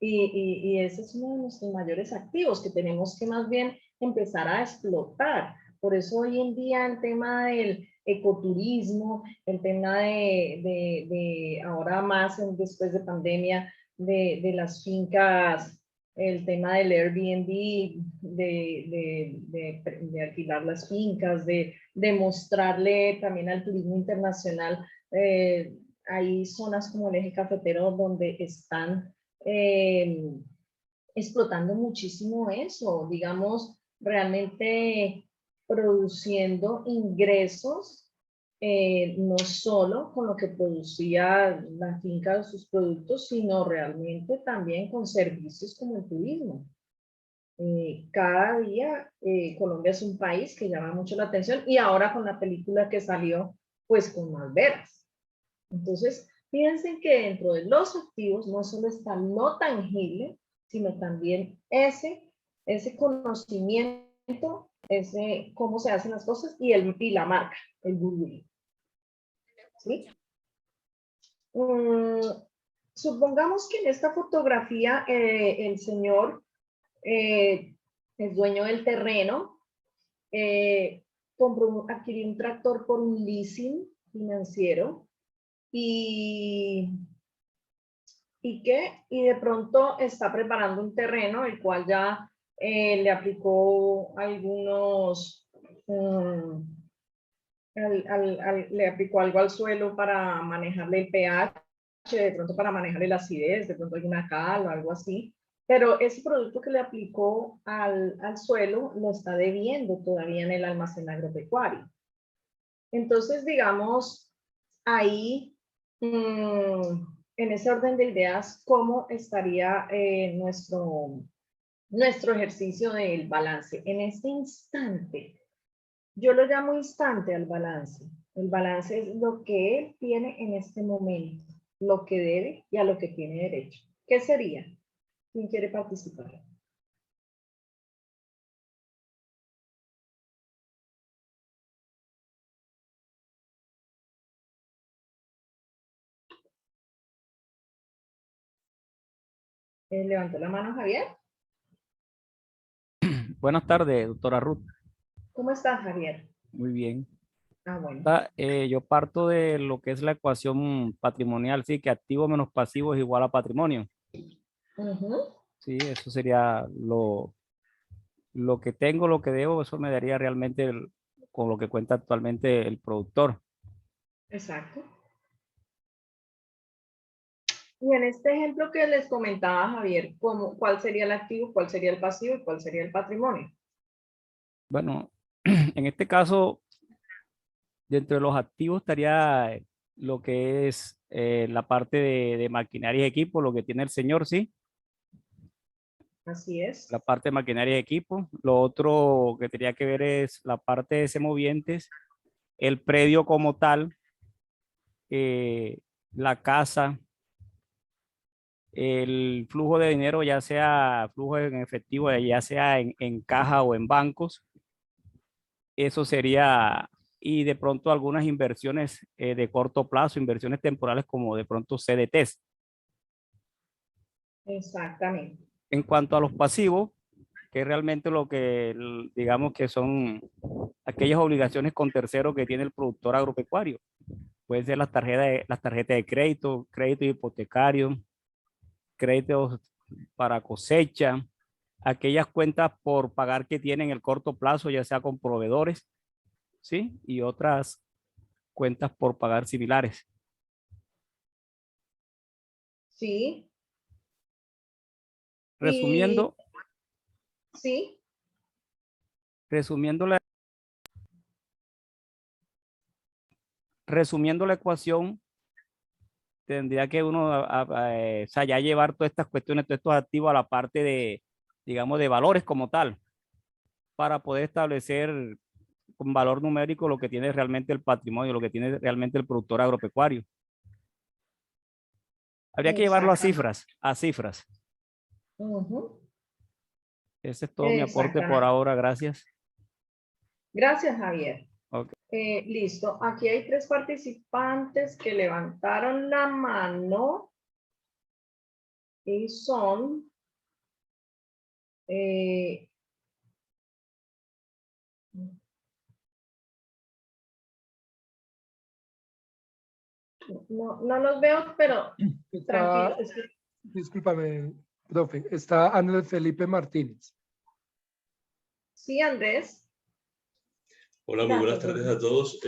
y ese es uno de nuestros mayores activos que tenemos que más bien empezar a explotar, Por eso hoy en día el tema del ecoturismo, el tema de ahora más después de pandemia, de las fincas, el tema del Airbnb, de alquilar las fincas, de mostrarle también al turismo internacional. Hay zonas como el eje cafetero donde están explotando muchísimo eso, digamos, realmente produciendo ingresos, no solo con lo que producía la finca de sus productos, sino realmente también con servicios como el turismo. Cada día Colombia es un país que llama mucho la atención y ahora con la película que salió, pues con más veras. Entonces, piensen que dentro de los activos no solo está lo tangible, sino también ese conocimiento, ese cómo se hacen las cosas y la marca, el goodwill. ¿Sí? Supongamos que en esta fotografía el señor es dueño del terreno, adquirió un tractor por un leasing financiero y de pronto está preparando un terreno el cual ya le aplicó algunos le aplicó algo al suelo para manejarle el pH, de pronto para manejarle la acidez, de pronto alguna cal o algo así, pero ese producto que le aplicó al suelo lo está debiendo todavía en el almacén agropecuario. Entonces, digamos, ahí, en ese orden de ideas, ¿cómo estaría nuestro ejercicio del balance? En este instante, yo lo llamo instante al balance. El balance es lo que él tiene en este momento, lo que debe y a lo que tiene derecho. ¿Qué sería? ¿Quién quiere participar? Levantó la mano, Javier. Buenas tardes, doctora Ruth. ¿Cómo estás, Javier? Muy bien. Ah, bueno. Yo parto de lo que es la ecuación patrimonial, sí, que activo menos pasivo es igual a patrimonio. Sí, eso sería lo que tengo, lo que debo, eso me daría realmente con lo que cuenta actualmente el productor. Exacto. Y en este ejemplo que les comentaba Javier, ¿cuál sería el activo, cuál sería el pasivo y cuál sería el patrimonio? Bueno, en este caso, dentro de los activos estaría lo que es la parte de maquinaria y equipo, lo que tiene el señor, sí. Así es. La parte de maquinaria y equipo. Lo otro que tenía que ver es la parte de semovientes, el predio como tal, la casa, el flujo de dinero, ya sea flujo en efectivo, ya sea en caja o en bancos. Eso sería, y de pronto algunas inversiones de corto plazo, inversiones temporales como de pronto CDTs. Exactamente. En cuanto a los pasivos, que es realmente lo que digamos que son aquellas obligaciones con terceros que tiene el productor agropecuario. Pueden ser las tarjetas de crédito, crédito hipotecario, créditos para cosecha, aquellas cuentas por pagar que tienen el corto plazo, ya sea con proveedores, ¿sí? Y otras cuentas por pagar similares. Sí. Resumiendo. Sí. Resumiendo la ecuación, tendría que uno o sea, ya llevar todas estas cuestiones, todos estos activos a la parte de, digamos, de valores como tal, para poder establecer con valor numérico lo que tiene realmente el patrimonio, lo que tiene realmente el productor agropecuario. Habría que llevarlo a cifras, Ese es todo mi aporte por ahora, gracias. Gracias, Javier. Okay. Listo, aquí hay 3 participantes que levantaron la mano y son No los veo, pero Está, tranquilo. discúlpame, profe, está Andrés Felipe Martínez. Sí, Andrés. Hola, muy buenas tardes a todos.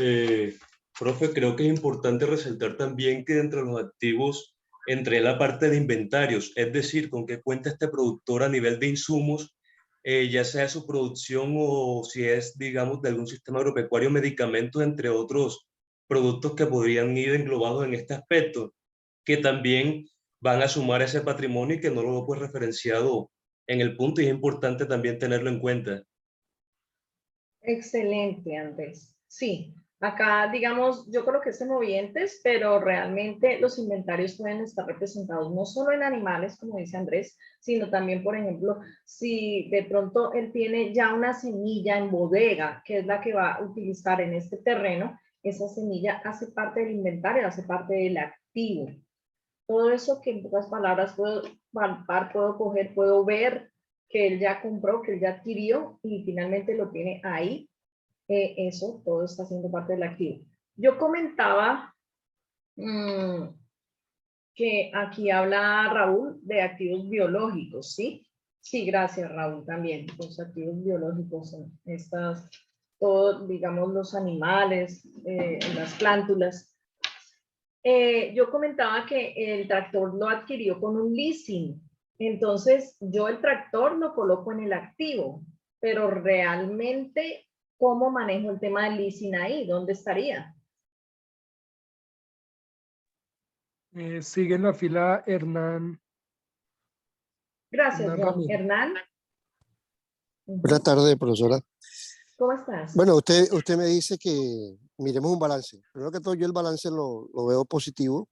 Profe, creo que es importante resaltar también que dentro de los activos entre la parte de inventarios, es decir, con qué cuenta este productor a nivel de insumos, ya sea su producción o si es, digamos, de algún sistema agropecuario, medicamentos, entre otros productos que podrían ir englobados en este aspecto, que también van a sumar ese patrimonio y que no lo veo pues referenciado en el punto, y es importante también tenerlo en cuenta. Excelente, Andrés. Sí, acá, digamos, yo creo que es en movientes, pero realmente los inventarios pueden estar representados no solo en animales, como dice Andrés, sino también, por ejemplo, si de pronto él tiene ya una semilla en bodega, que es la que va a utilizar en este terreno, esa semilla hace parte del inventario, hace parte del activo. Todo eso que en pocas palabras puedo palpar, puedo coger, puedo ver, que él ya compró, que él ya adquirió y finalmente lo tiene ahí, eso todo está siendo parte del activo. Yo comentaba que aquí habla Raúl de activos biológicos, ¿sí? Sí, gracias Raúl también. Los activos biológicos son estas, todos, digamos, los animales, las plántulas. Yo comentaba que el tractor lo adquirió con un leasing. Entonces, yo el tractor lo coloco en el activo, pero realmente, ¿cómo manejo el tema del leasing ahí? ¿Dónde estaría? Sigue en la fila Hernán. Gracias, John. Ramírez. Hernán. Buenas tardes, profesora. ¿Cómo estás? Bueno, usted me dice que miremos un balance. Primero que todo, yo el balance lo veo positivo,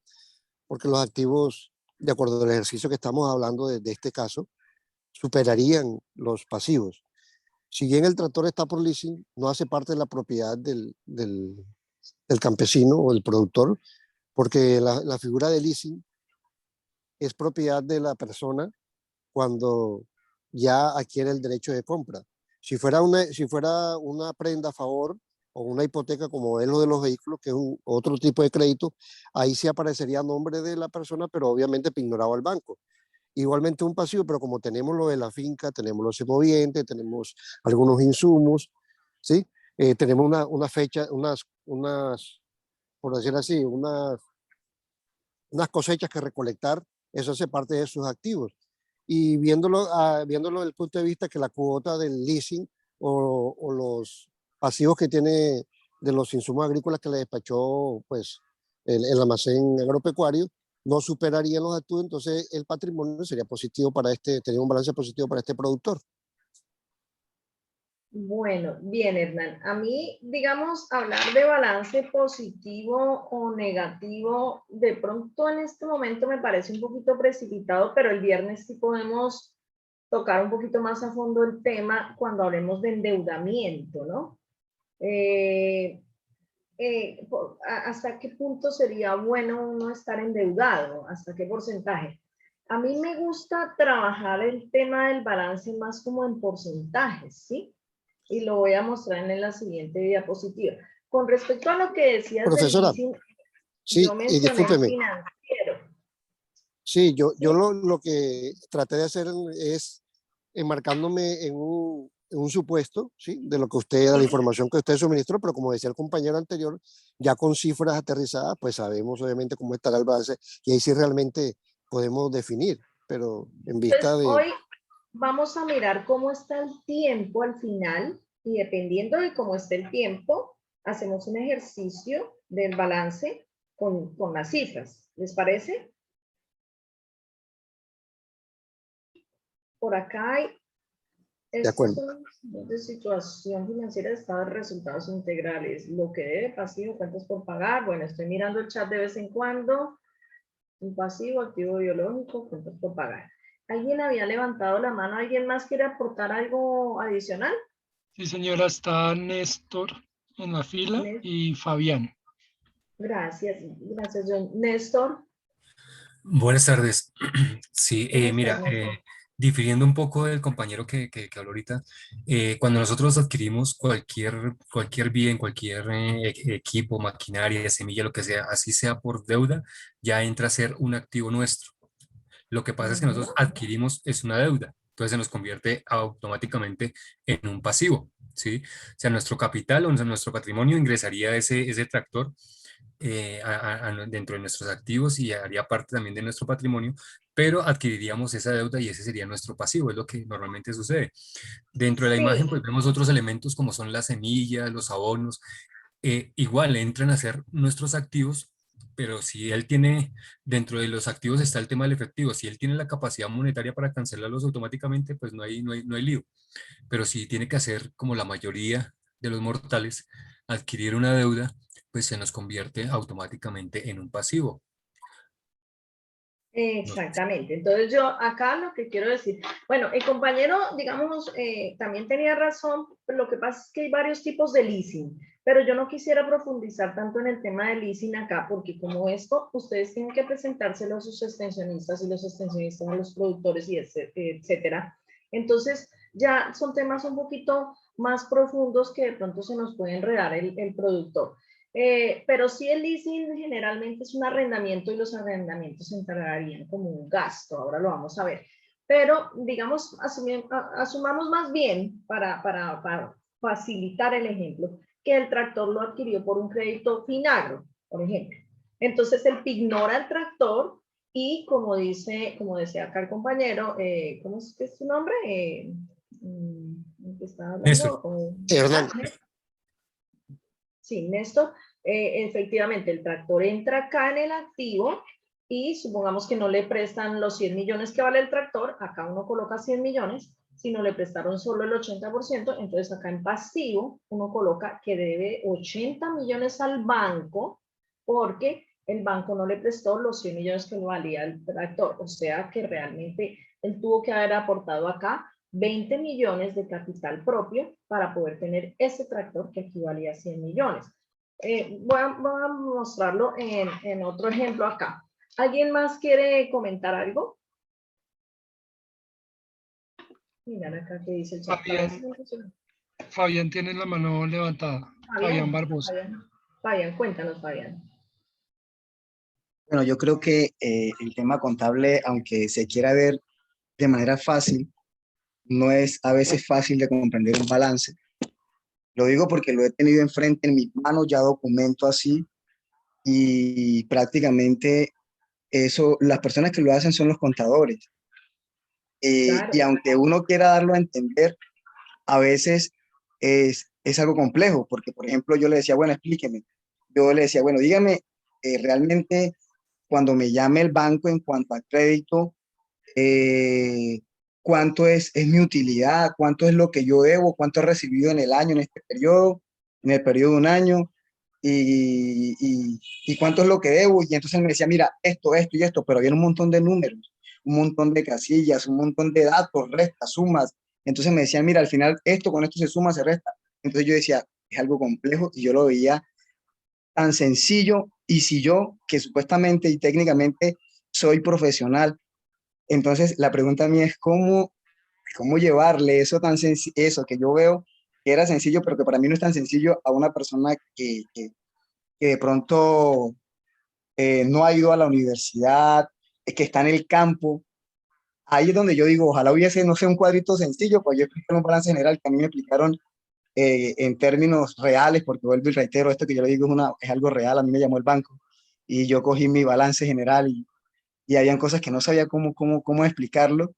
porque los activos, de acuerdo al ejercicio que estamos hablando de este caso, superarían los pasivos. Si bien el tractor está por leasing, no hace parte de la propiedad del campesino o del productor, porque la figura de leasing es propiedad de la persona cuando ya adquiere el derecho de compra. Si fuera una prenda a favor o una hipoteca como es lo de los vehículos, que es otro tipo de crédito, ahí sí aparecería a nombre de la persona, pero obviamente ignorado al banco. Igualmente un pasivo, pero como tenemos lo de la finca, tenemos los semovientes, tenemos algunos insumos, ¿sí? Tenemos una fecha, por decir así, unas cosechas que recolectar, eso hace parte de sus activos. Y viéndolo desde el punto de vista que la cuota del leasing o los pasivos que tiene de los insumos agrícolas que le despachó pues, el almacén agropecuario, no superarían los activos, entonces el patrimonio sería positivo tenía un balance positivo para este productor. Bueno, bien, Hernán. A mí, digamos, hablar de balance positivo o negativo, de pronto en este momento me parece un poquito precipitado, pero el viernes sí podemos tocar un poquito más a fondo el tema cuando hablemos de endeudamiento, ¿no? ¿Hasta qué punto sería bueno uno estar endeudado? ¿Hasta qué porcentaje? A mí me gusta trabajar el tema del balance más como en porcentajes, ¿sí? Y lo voy a mostrar en la siguiente diapositiva. Con respecto a lo que decías Profesora, del leasing, sí, yo mencioné discúlpeme. financiero. Sí, yo lo que traté de hacer es enmarcándome en un supuesto, ¿sí? De lo que usted, de la información que usted suministró, pero como decía el compañero anterior, ya con cifras aterrizadas, pues sabemos obviamente cómo estará el balance y ahí sí realmente podemos definir, pero en vista de... Hoy vamos a mirar cómo está el tiempo al final y dependiendo de cómo esté el tiempo, hacemos un ejercicio del balance con las cifras. ¿Les parece? Por acá hay... Estos son de situación financiera, estado de resultados integrales, lo que debe, pasivo, cuentas por pagar. Bueno, estoy mirando el chat de vez en cuando. Un pasivo, activo biológico, cuentas por pagar. ¿Alguien había levantado la mano? ¿Alguien más quiere aportar algo adicional? Sí, señora, está Néstor en la fila y Fabián. Gracias, John. Néstor. Buenas tardes. Sí, mira, difiriendo un poco del compañero que habló ahorita, cuando nosotros adquirimos cualquier bien, cualquier equipo, maquinaria, semilla, lo que sea, así sea por deuda, ya entra a ser un activo nuestro. Lo que pasa es que nosotros adquirimos es una deuda, entonces se nos convierte automáticamente en un pasivo, ¿sí? O sea, nuestro capital o nuestro patrimonio ingresaría ese tractor dentro de nuestros activos y haría parte también de nuestro patrimonio, pero adquiriríamos esa deuda y ese sería nuestro pasivo, es lo que normalmente sucede. Dentro de la imagen, Sí, pues vemos otros elementos como son las semillas, los abonos, igual entran a ser nuestros activos, pero si él tiene, dentro de los activos está el tema del efectivo, si él tiene la capacidad monetaria para cancelarlos automáticamente, pues no hay lío. Pero si tiene que hacer como la mayoría de los mortales, adquirir una deuda, pues se nos convierte automáticamente en un pasivo. No sé. exactamente. Entonces yo acá lo que quiero decir, bueno, el compañero, digamos, también tenía razón, lo que pasa es que hay varios tipos de leasing, pero yo no quisiera profundizar tanto en el tema de leasing acá, porque como esto, ustedes tienen que presentárselo a sus extensionistas y los extensionistas a los productores y etcétera. Entonces ya son temas un poquito más profundos que de pronto se nos puede enredar el productor. Pero sí el leasing generalmente es un arrendamiento y los arrendamientos se entrarían como un gasto, ahora lo vamos a ver. Pero digamos, asumamos más bien para facilitar el ejemplo, que el tractor lo adquirió por un crédito Finagro, por ejemplo. Entonces él ignora el tractor y como decía acá el compañero, ¿cómo es que es su nombre? ¿Está Néstor. hablando? Hernán. Sí, Néstor, efectivamente el tractor entra acá en el activo y supongamos que no le prestan los 100 millones que vale el tractor, acá uno coloca 100 millones, si no le prestaron solo el 80%, entonces acá en pasivo uno coloca que debe 80 millones al banco porque el banco no le prestó los 100 millones que valía el tractor, o sea que realmente él tuvo que haber aportado acá 20 millones de capital propio para poder tener ese tractor que equivalía a 100 millones. Voy a mostrarlo en otro ejemplo acá. ¿Alguien más quiere comentar algo? Miren acá que dice el chat. Fabián tiene la mano levantada. Fabián Barbosa. Fabián, cuéntanos, Fabián. Bueno, yo creo que el tema contable, aunque se quiera ver de manera fácil, no es a veces fácil de comprender un balance. Lo digo porque lo he tenido enfrente en mis manos, ya documento así, y prácticamente eso, las personas que lo hacen son los contadores. Claro. Y aunque uno quiera darlo a entender, a veces es algo complejo, porque por ejemplo yo le decía, bueno, explíqueme. Yo le decía, bueno, dígame, realmente cuando me llame el banco en cuanto a crédito, cuánto es mi utilidad, cuánto es lo que yo debo, cuánto he recibido en el año, en este periodo, en el periodo de un año, y cuánto es lo que debo. Y entonces él me decía, mira, esto y esto, pero había un montón de números, un montón de casillas, un montón de datos, restas, sumas. Entonces me decían, mira, al final esto con esto se suma, se resta. Entonces yo decía, es algo complejo y yo lo veía tan sencillo. Y si yo, que supuestamente y técnicamente soy profesional, entonces la pregunta mía es cómo llevarle eso tan sencillo, eso que yo veo que era sencillo, pero que para mí no es tan sencillo a una persona que de pronto no ha ido a la universidad, que está en el campo. Ahí es donde yo digo, ojalá hubiese, no sé, un cuadrito sencillo, pues yo expliqué un balance general que a mí me explicaron en términos reales, porque vuelvo y reitero, esto que yo le digo es algo real, a mí me llamó el banco y yo cogí mi balance general y habían cosas que no sabía cómo explicarlo,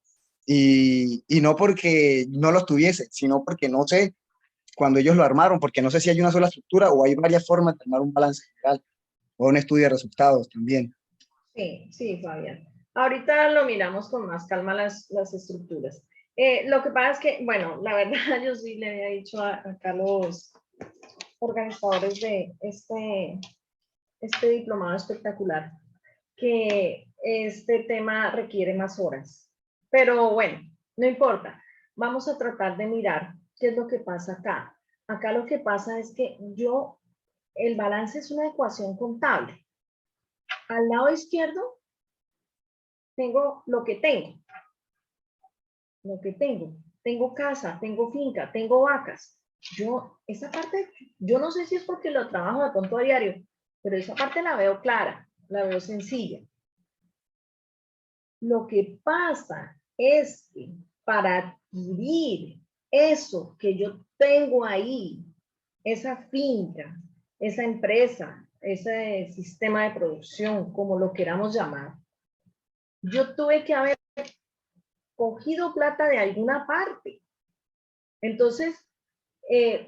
y no porque no los tuviese, sino porque no sé cuando ellos lo armaron, porque no sé si hay una sola estructura o hay varias formas de armar un balance general o un estudio de resultados también. Sí, Fabián. Ahorita lo miramos con más calma las estructuras. Lo que pasa es que, bueno, la verdad yo sí le había dicho acá los organizadores de este diplomado espectacular que este tema requiere más horas. Pero bueno, no importa. Vamos a tratar de mirar qué es lo que pasa acá. Acá lo que pasa es que el balance es una ecuación contable. Al lado izquierdo tengo lo que tengo. lo que tengo. Tengo casa, tengo finca, tengo vacas. Esa parte, yo no sé si es porque lo trabajo de pronto a diario, pero esa parte la veo clara, la veo sencilla. Lo que pasa es que para adquirir eso que yo tengo ahí, esa finca, esa empresa, ese sistema de producción, como lo queramos llamar, yo tuve que haber cogido plata de alguna parte. Entonces,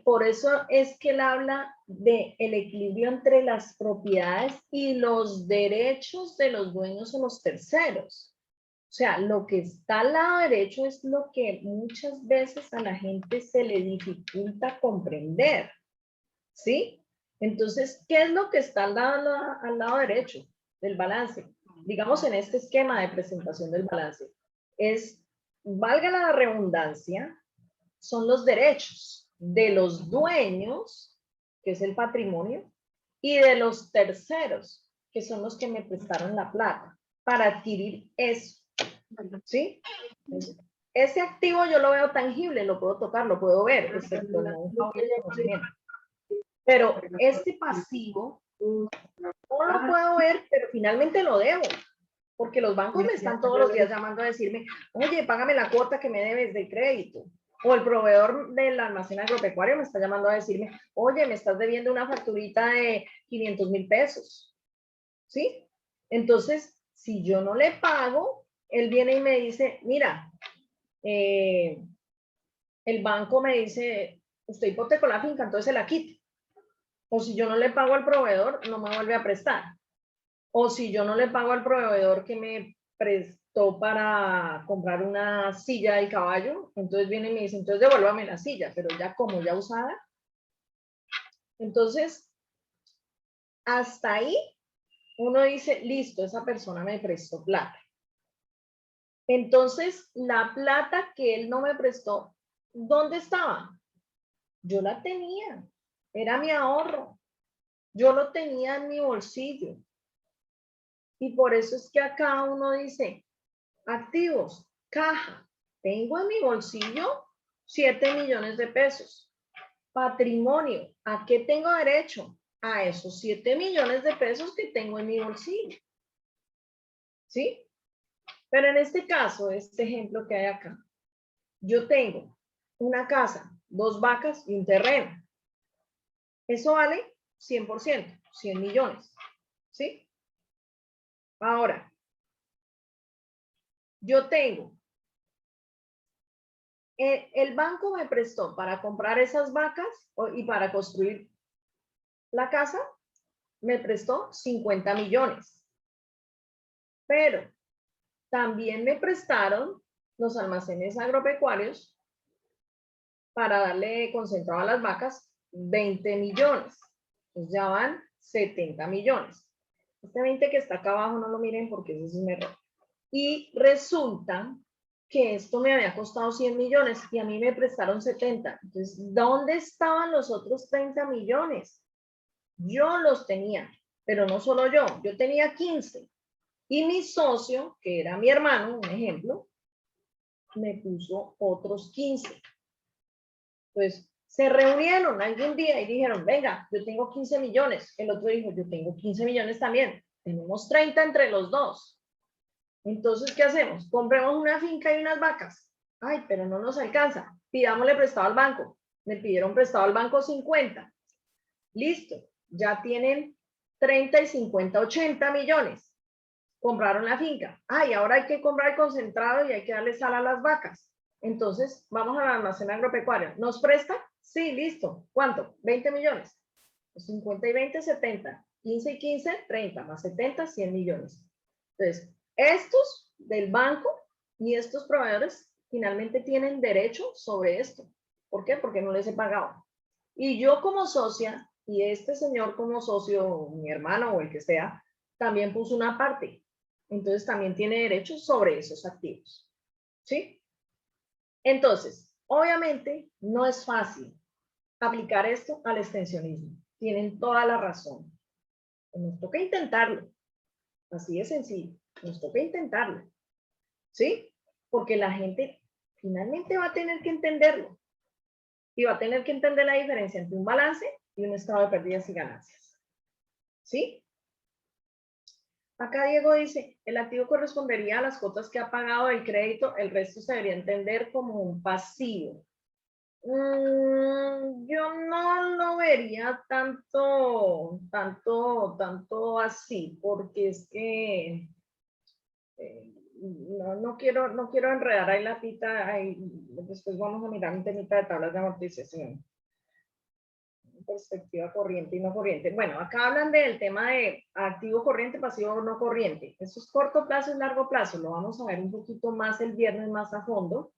por eso es que él habla del equilibrio entre las propiedades y los derechos de los dueños o los terceros. O sea, lo que está al lado derecho es lo que muchas veces a la gente se le dificulta comprender. ¿Sí? Entonces, ¿qué es lo que está al lado derecho del balance? Digamos en este esquema de presentación del balance. Valga la redundancia, son los derechos de los dueños, que es el patrimonio, y de los terceros, que son los que me prestaron la plata, para adquirir eso. ¿Sí? Ese activo yo lo veo tangible, lo puedo tocar, lo puedo ver, excepto en un conocimiento. Pero este pasivo no lo puedo ver, pero finalmente lo debo. Porque los bancos me están todos los días llamando a decirme, oye, págame la cuota que me debes de crédito. O el proveedor del almacén agropecuario me está llamando a decirme, oye, me estás debiendo una facturita de 500,000 pesos. ¿Sí? Entonces, si yo no le pago, él viene y me dice, mira, el banco me dice, usted hipotecó la finca, entonces se la quite. O si yo no le pago al proveedor, no me vuelve a prestar. O si yo no le pago al proveedor que me prestó para comprar una silla del caballo, entonces viene y me dice, entonces devuélvame la silla, pero ya como ya usada. Entonces, hasta ahí uno dice, listo, esa persona me prestó plata. Entonces, la plata que él no me prestó, ¿dónde estaba? Yo la tenía, era mi ahorro. Yo lo tenía en mi bolsillo. Y por eso es que acá uno dice, activos, caja, tengo en mi bolsillo 7 millones de pesos. Patrimonio, ¿a qué tengo derecho? A esos 7 millones de pesos que tengo en mi bolsillo. ¿Sí? Pero en este caso, este ejemplo que hay acá, yo tengo una casa, 2 vacas y un terreno. Eso vale 100%, 100 millones. ¿Sí? Ahora, yo tengo, el banco me prestó para comprar esas vacas y para construir la casa, me prestó 50 millones. Pero también me prestaron los almacenes agropecuarios para darle concentrado a las vacas 20 millones. Entonces ya van 70 millones. Este 20 que está acá abajo no lo miren porque ese es un error. Y resulta que esto me había costado 100 millones y a mí me prestaron 70. Entonces, ¿dónde estaban los otros 30 millones? Yo los tenía, pero no solo yo tenía 15. Y mi socio, que era mi hermano, un ejemplo, me puso otros 15. Entonces, se reunieron algún día y dijeron, venga, yo tengo 15 millones. El otro dijo, yo tengo 15 millones también. Tenemos 30 entre los dos. Entonces, ¿qué hacemos? Compremos una finca y unas vacas. Ay, pero no nos alcanza. Pidámosle prestado al banco. Me pidieron prestado al banco 50. Listo. Ya tienen 30 y 50, 80 millones. Compraron la finca. Ay, ahora hay que comprar el concentrado y hay que darle sal a las vacas. Entonces, vamos al almacén agropecuario. ¿Nos presta? Sí, listo. ¿Cuánto? 20 millones. 50 y 20, 70. 15 y 15, 30. Más 70, 100 millones. Entonces, estos del banco y estos proveedores finalmente tienen derecho sobre esto. ¿Por qué? Porque no les he pagado. Y yo como socia, y este señor como socio, mi hermano o el que sea, también puso una parte. Entonces también tiene derecho sobre esos activos. ¿Sí? Entonces, obviamente no es fácil aplicar esto al extensionismo. Tienen toda la razón. Nos toca intentarlo. Así de sencillo. Nos toca intentarlo. ¿Sí? Porque la gente finalmente va a tener que entenderlo. Y va a tener que entender la diferencia entre un balance y un estado de pérdidas y ganancias. ¿Sí? Acá Diego dice, el activo correspondería a las cuotas que ha pagado el crédito, el resto se debería entender como un pasivo. Yo no lo vería tanto así, porque es que no quiero enredar ahí la pita, ahí, después vamos a mirar un temita de tablas de amortización. Perspectiva corriente y no corriente. Bueno, acá hablan del tema de activo corriente, pasivo no corriente. Eso es corto plazo y largo plazo. Lo vamos a ver un poquito más el viernes más a fondo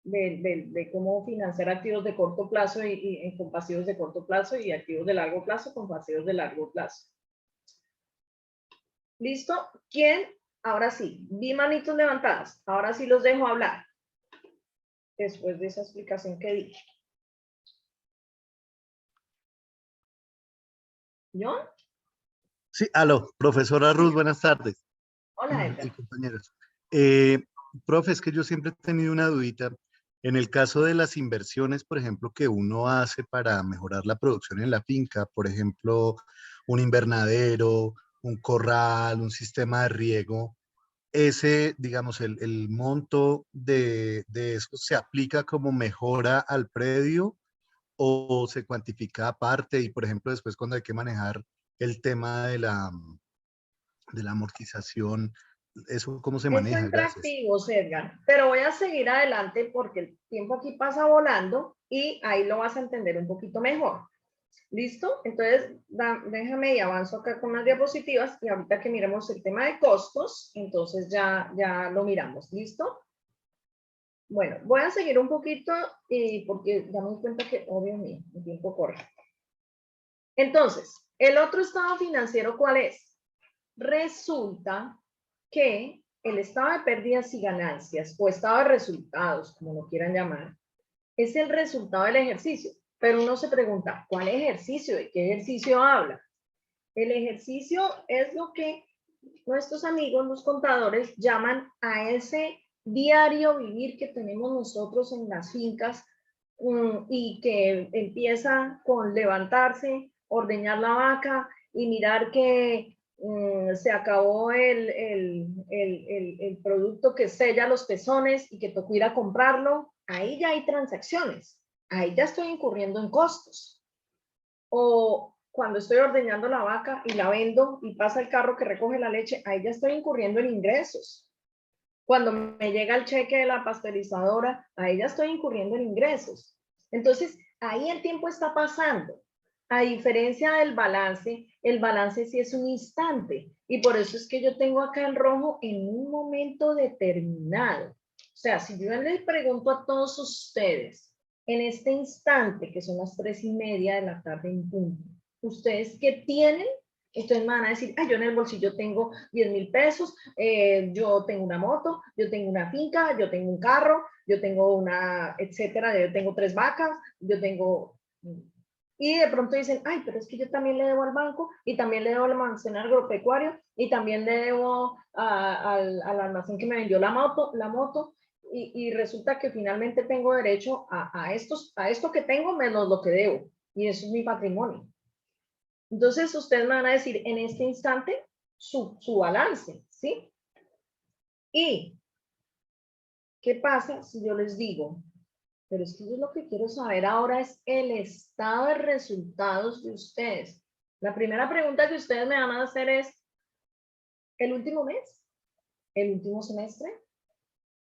de cómo financiar activos de corto plazo y con pasivos de corto plazo y activos de largo plazo con pasivos de largo plazo. ¿Listo? ¿Quién? Ahora sí, vi manitos levantadas. Ahora sí los dejo hablar. Después de esa explicación que di. ¿Yo? Sí, aló, profesora Ruth, buenas tardes. Hola, Edgar. Y compañeros. Profe, es que yo siempre he tenido una dudita. En el caso de las inversiones, por ejemplo, que uno hace para mejorar la producción en la finca, por ejemplo, un invernadero, un corral, un sistema de riego, ese, digamos, el monto de eso se aplica como mejora al predio o se cuantifica aparte y, por ejemplo, después cuando hay que manejar el tema de la amortización, ¿eso cómo se Eso maneja? entra Gracias. activos, Edgar, pero voy a seguir adelante porque el tiempo aquí pasa volando y ahí lo vas a entender un poquito mejor. ¿Listo? Entonces, déjame y avanzo acá con las diapositivas y ahorita que miremos el tema de costos, entonces ya lo miramos. ¿Listo? Bueno, voy a seguir un poquito porque ya me doy cuenta que, obvio mío, el tiempo corre. Entonces, el otro estado financiero, ¿cuál es? Resulta que el estado de pérdidas y ganancias o estado de resultados, como lo quieran llamar, es el resultado del ejercicio. Pero uno se pregunta, ¿cuál ejercicio? ¿De qué ejercicio habla? El ejercicio es lo que nuestros amigos, los contadores, llaman a ese diario vivir que tenemos nosotros en las fincas y que empieza con levantarse, ordeñar la vaca y mirar que se acabó el producto que sella los pezones y que tocó ir a comprarlo. Ahí ya hay transacciones. Ahí ya estoy incurriendo en costos. O cuando estoy ordeñando la vaca y la vendo y pasa el carro que recoge la leche, ahí ya estoy incurriendo en ingresos. Cuando me llega el cheque de la pasteurizadora, ahí ya estoy incurriendo en ingresos. Entonces, ahí el tiempo está pasando. A diferencia del balance, el balance sí es un instante. Y por eso es que yo tengo acá en rojo en un momento determinado. O sea, si yo les pregunto a todos ustedes, en este instante, que son las 3:30 de la tarde en punto, ¿ustedes qué tienen? Entonces me van a decir, yo en el bolsillo tengo 10.000 pesos, yo tengo una moto, yo tengo una finca, yo tengo un carro, yo tengo una, etcétera, yo tengo 3 vacas, yo tengo... Y de pronto dicen, pero es que yo también le debo al banco y también le debo al almacén agropecuario y también le debo al almacén que me vendió la moto y resulta que finalmente tengo derecho a esto que tengo menos lo que debo y eso es mi patrimonio. Entonces ustedes me van a decir en este instante su balance, ¿sí? ¿Y qué pasa si yo les digo? Pero es que yo lo que quiero saber ahora es el estado de resultados de ustedes. La primera pregunta que ustedes me van a hacer es, ¿el último mes? ¿El último semestre?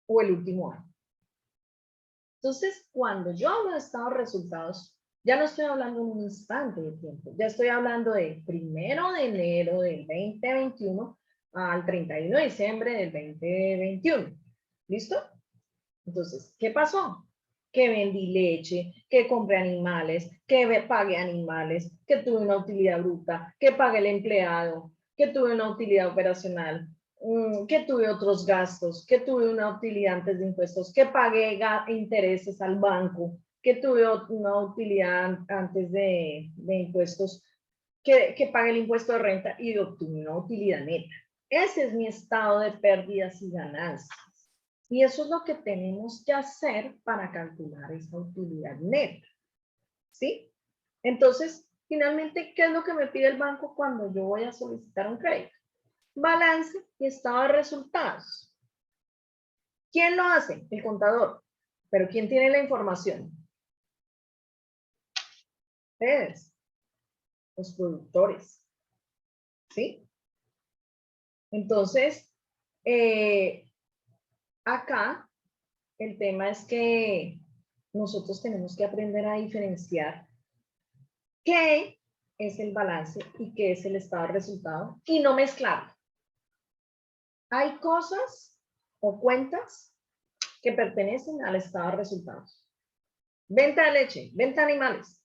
¿O el último año? Entonces, cuando yo hablo de estado de resultados, ya no estoy hablando en un instante de tiempo. Ya estoy hablando de 1 de enero del 2021 al 31 de diciembre del 2021. ¿Listo? Entonces, ¿qué pasó? Que vendí leche, que compré animales, que pagué animales, que tuve una utilidad bruta, que pagué el empleado, que tuve una utilidad operacional, que tuve otros gastos, que tuve una utilidad antes de impuestos, que pagué intereses al banco, que tuve una utilidad antes de impuestos, que pagué el impuesto de renta y obtuve una utilidad neta. Ese es mi estado de pérdidas y ganancias. Y eso es lo que tenemos que hacer para calcular esa utilidad neta. ¿Sí? Entonces, finalmente, ¿qué es lo que me pide el banco cuando yo voy a solicitar un crédito? Balance y estado de resultados. ¿Quién lo hace? El contador. Pero ¿quién tiene la información? Ustedes, los productores. ¿Sí? Entonces, acá el tema es que nosotros tenemos que aprender a diferenciar qué es el balance y qué es el estado de resultado y no mezclarlo. Hay cosas o cuentas que pertenecen al estado de resultados. Venta de leche, venta de animales.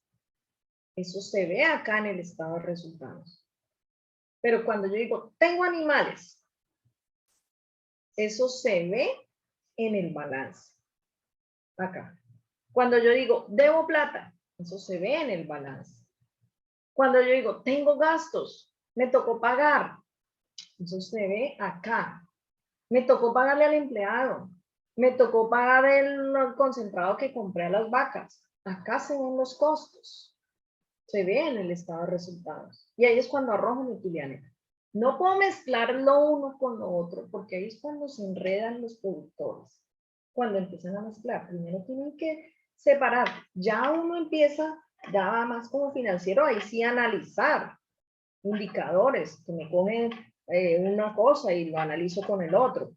Eso se ve acá en el estado de resultados. Pero cuando yo digo, tengo animales, eso se ve en el balance. Acá. Cuando yo digo, debo plata, eso se ve en el balance. Cuando yo digo, tengo gastos, me tocó pagar, eso se ve acá. Me tocó pagarle al empleado, me tocó pagar el concentrado que compré a las vacas. Acá se ven los costos. Se ve en el estado de resultados. Y ahí es cuando arrojo mi utilidad neta. No puedo mezclar lo uno con lo otro, porque ahí es cuando se enredan los productores. Cuando empiezan a mezclar, primero tienen que separar. Ya uno empieza, ya más como financiero, ahí sí analizar indicadores, que me cogen una cosa y lo analizo con el otro.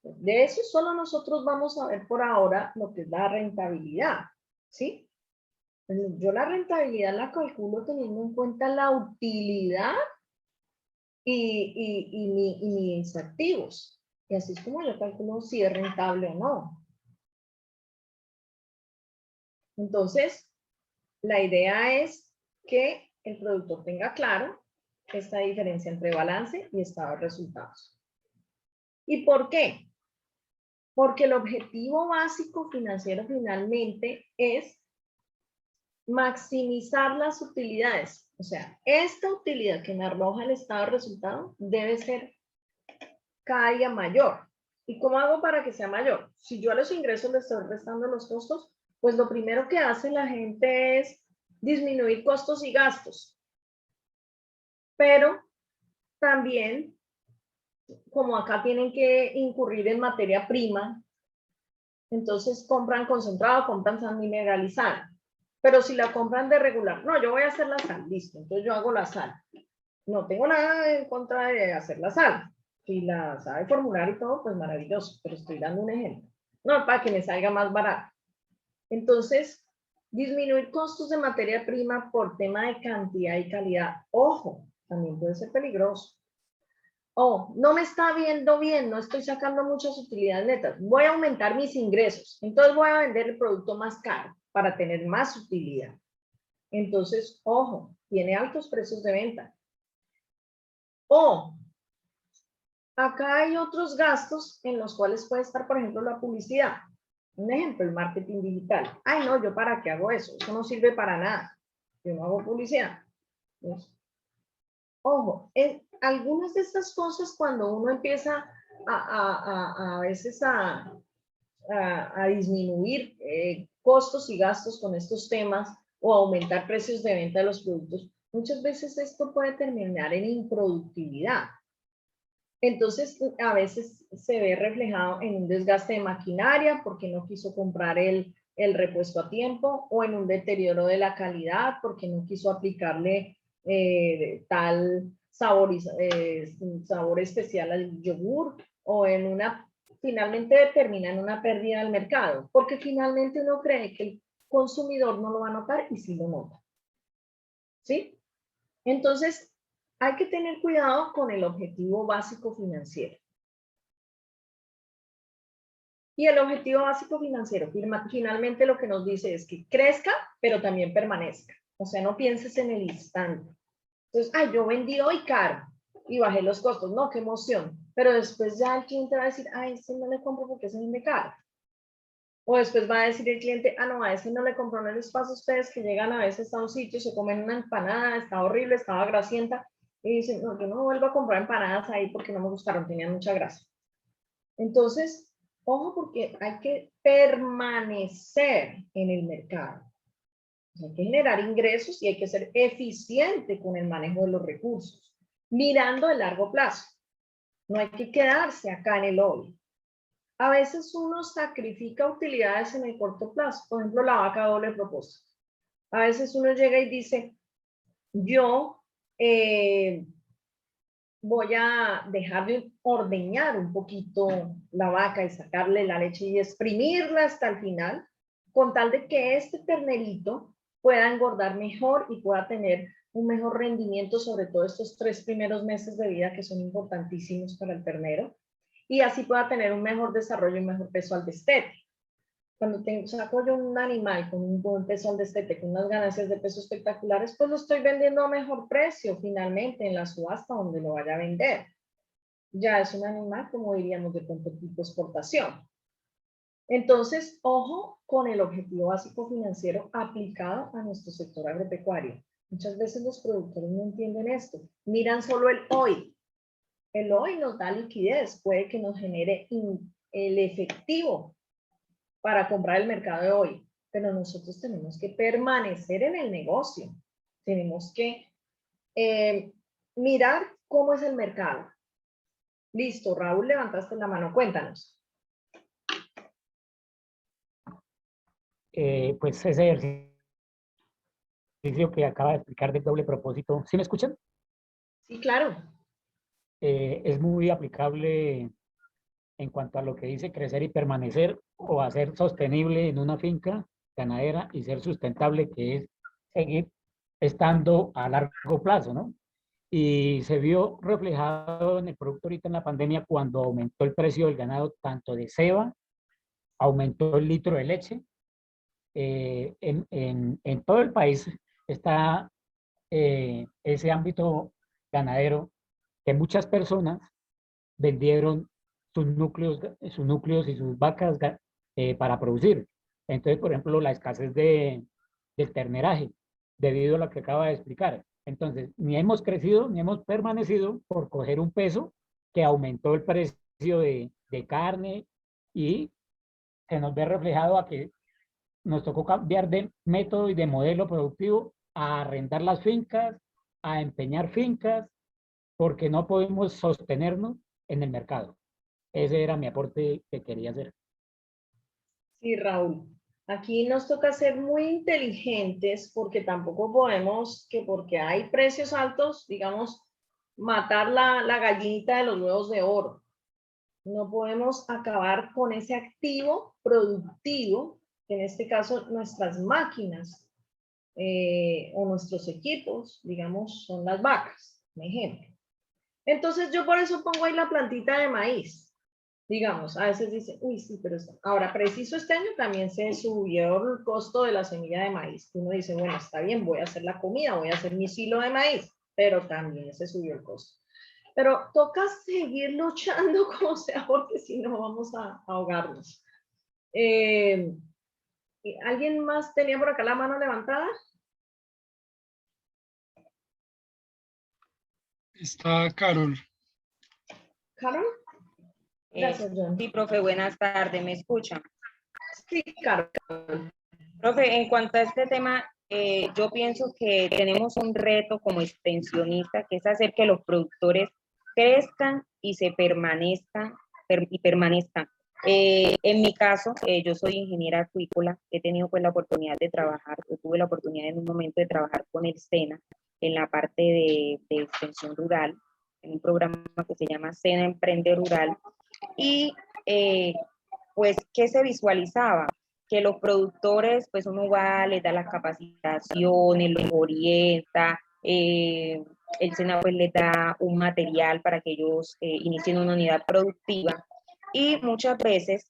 De eso solo nosotros vamos a ver por ahora lo que es la rentabilidad, ¿sí? Yo la rentabilidad la calculo teniendo en cuenta la utilidad y mis activos. Y así es como yo calculo si es rentable o no. Entonces, la idea es que el productor tenga claro esta diferencia entre balance y estado de resultados. ¿Y por qué? Porque el objetivo básico financiero finalmente es maximizar las utilidades. O sea, esta utilidad que me arroja el estado de resultado debe ser cada día mayor. ¿Y cómo hago para que sea mayor? Si yo a los ingresos le estoy restando los costos, pues lo primero que hace la gente es disminuir costos y gastos. Pero también, como acá tienen que incurrir en materia prima, entonces compran concentrado, compran sal mineralizada. Pero si la compran de regular, no, yo voy a hacer la sal, listo, entonces yo hago la sal. No tengo nada en contra de hacer la sal. Si la sabe formular y todo, pues maravilloso, pero estoy dando un ejemplo. No, para que me salga más barato. Entonces, disminuir costos de materia prima por tema de cantidad y calidad. Ojo, también puede ser peligroso. Oh, no me está viendo bien, no estoy sacando muchas utilidades netas. Voy a aumentar mis ingresos. Entonces voy a vender el producto más caro para tener más utilidad. Entonces, ojo, tiene altos precios de venta. O acá hay otros gastos en los cuales puede estar, por ejemplo, la publicidad. Un ejemplo, el marketing digital. Ay, no, ¿yo para qué hago eso? Eso no sirve para nada. Yo no hago publicidad. Entonces, ojo, algunas de estas cosas cuando uno empieza a veces a disminuir costos y gastos con estos temas o aumentar precios de venta de los productos, muchas veces esto puede terminar en improductividad. Entonces, a veces se ve reflejado en un desgaste de maquinaria porque no quiso comprar el repuesto a tiempo, o en un deterioro de la calidad porque no quiso aplicarle tal sabor especial al yogur, o en una, finalmente termina en una pérdida del mercado, porque finalmente uno cree que el consumidor no lo va a notar y sí lo nota. ¿Sí? Entonces, hay que tener cuidado con el objetivo básico financiero. Y el objetivo básico financiero finalmente lo que nos dice es que crezca, pero también permanezca. O sea, no pienses en el instante. Entonces, ay, yo vendí hoy caro y bajé los costos. No, qué emoción. Pero después ya el cliente va a decir, ay, ese no le compro porque se vende caro. O después va a decir el cliente, ah, no, a ese no le compró, no les pasa a ustedes que llegan a veces a un sitio, se comen una empanada, está horrible, estaba grasienta, y dicen, no, yo no vuelvo a comprar empanadas ahí porque no me gustaron, tenían mucha grasa. Entonces, Ojo, porque hay que permanecer en el mercado. Hay que generar ingresos y hay que ser eficiente con el manejo de los recursos, mirando el largo plazo. No hay que quedarse acá en el hoy. A veces uno sacrifica utilidades en el corto plazo, por ejemplo, la vaca de doble propósito. A veces uno llega y dice, yo voy a dejar de ordeñar un poquito la vaca y sacarle la leche y exprimirla hasta el final, con tal de que este ternerito pueda engordar mejor y pueda tener un mejor rendimiento, sobre todo estos 3 primeros meses de vida que son importantísimos para el ternero, y así pueda tener un mejor desarrollo y un mejor peso al destete. Cuando saco yo un animal con un buen peso al destete, con unas ganancias de peso espectaculares, pues lo estoy vendiendo a mejor precio finalmente en la subasta donde lo vaya a vender. Ya es un animal, como diríamos, de pronto tipo exportación. Entonces, ojo con el objetivo básico financiero aplicado a nuestro sector agropecuario. Muchas veces los productores no entienden esto. Miran solo el hoy. El hoy nos da liquidez, puede que nos genere el efectivo para comprar el mercado de hoy, pero nosotros tenemos que permanecer en el negocio. Tenemos que mirar cómo es el mercado. Listo, Raúl, levantaste la mano, cuéntanos. Pues ese ejercicio que acaba de explicar del doble propósito, ¿sí me escuchan? Sí, claro. Es muy aplicable en cuanto a lo que dice crecer y permanecer o hacer sostenible en una finca ganadera y ser sustentable, que es seguir estando a largo plazo, ¿no? Y se vio reflejado en el producto ahorita en la pandemia cuando aumentó el precio del ganado, tanto de ceba, aumentó el litro de leche. En todo el país está ese ámbito ganadero que muchas personas vendieron sus núcleos y sus vacas para producir. Entonces, por ejemplo, la escasez del terneraje, debido a lo que acaba de explicar. Entonces, ni hemos crecido, ni hemos permanecido por coger un peso que aumentó el precio de carne, y se nos ve reflejado a que nos tocó cambiar de método y de modelo productivo a arrendar las fincas, a empeñar fincas, porque no podemos sostenernos en el mercado. Ese era mi aporte que quería hacer. Sí, Raúl. Aquí nos toca ser muy inteligentes porque tampoco podemos que porque hay precios altos, digamos, matar la gallinita de los huevos de oro. No podemos acabar con ese activo productivo, que en este caso nuestras máquinas o nuestros equipos, digamos, son las vacas, por ejemplo. Entonces yo por eso pongo ahí la plantita de maíz. Digamos, a veces dicen, uy, sí, pero ahora preciso este año también se subió el costo de la semilla de maíz. Uno dice, bueno, está bien, voy a hacer la comida, voy a hacer mi silo de maíz, pero también se subió el costo. Pero toca seguir luchando como sea, porque si no vamos a ahogarnos. ¿Alguien más tenía por acá la mano levantada? Está Carol. ¿Carol? Gracias, John. Sí, profe, buenas tardes, ¿me escuchan? Sí, Carol. Profe, en cuanto a este tema, yo pienso que tenemos un reto como extensionistas, que es hacer que los productores crezcan y se permanezcan. En mi caso, yo soy ingeniera acuícola, he tenido pues la oportunidad de trabajar, tuve la oportunidad en un momento de trabajar con el SENA en la parte de extensión rural, en un programa que se llama SENA Emprende Rural, y pues, ¿qué se visualizaba? Que los productores, pues uno va, les da las capacitaciones, los orienta, el SENA pues les da un material para que ellos inicien una unidad productiva, y muchas veces